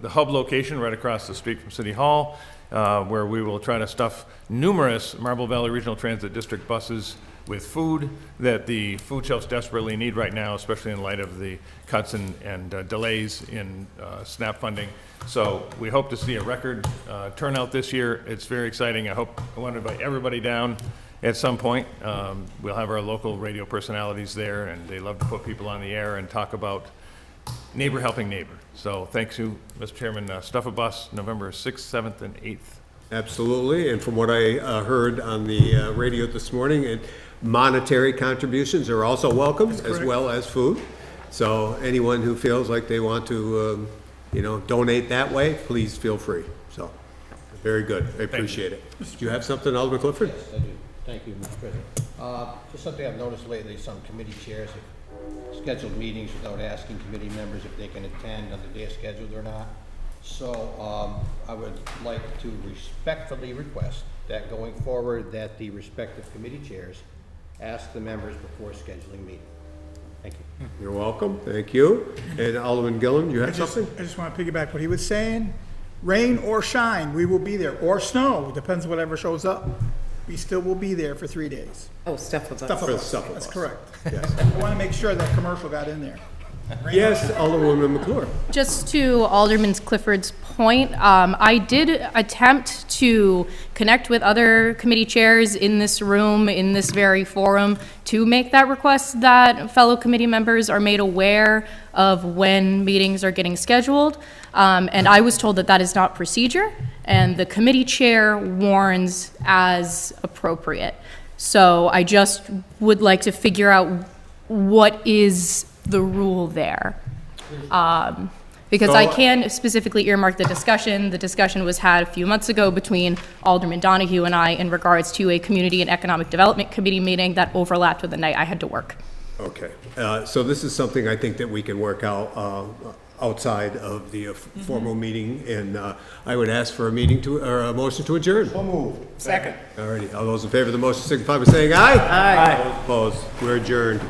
hub location right across the street from City Hall, where we will try to stuff numerous Marble Valley Regional Transit District buses with food that the food shelves desperately need right now, especially in light of the cuts and delays in SNAP funding. So we hope to see a record turnout this year. It's very exciting. I want to invite everybody down at some point. We'll have our local radio personalities there, and they love to put people on the air and talk about neighbor helping neighbor. So thanks to Mr. Chairman, Stuff-A-Bus, November 6th, 7th, and 8th. Absolutely, and from what I heard on the radio this morning, monetary contributions are also welcome, as well as food. So anyone who feels like they want to, donate that way, please feel free. So, very good. I appreciate it. Do you have something, Alderman Clifford? Yes, I do. Thank you, Mr. President. Just something I've noticed lately, some committee chairs have scheduled meetings without asking committee members if they can attend on the day scheduled or not. So I would like to respectfully request that going forward that the respective committee chairs ask the members before scheduling meetings. Thank you. You're welcome. Thank you. And Alderman Gillen, you have something? I just want to piggyback what he was saying. Rain or shine, we will be there. Or snow, depends whatever shows up. We still will be there for 3 days. Oh, Stuff-A-Bus. Stuff-A-Bus. Stuff-A-Bus. That's correct. Yes. I want to make sure that commercial got in there. Yes, Alderwoman McClure. Just to Alderman Clifford's point, I did attempt to connect with other committee chairs in this room, in this very forum, to make that request that fellow committee members are made aware of when meetings are getting scheduled. And I was told that that is not procedure, and the committee chair warns as appropriate. So I just would like to figure out what is the rule there. Because I can specifically earmark the discussion. The discussion was had a few months ago between Alderman Donahue and I in regards to a Community and Economic Development Committee meeting that overlapped with the night I had to work. Okay. So this is something I think that we can work out outside of the formal meeting, and I would ask for a motion to adjourn. So moved. Second. All righty. All those in favor of the motion signify by saying aye. Aye. All opposed. We're adjourned.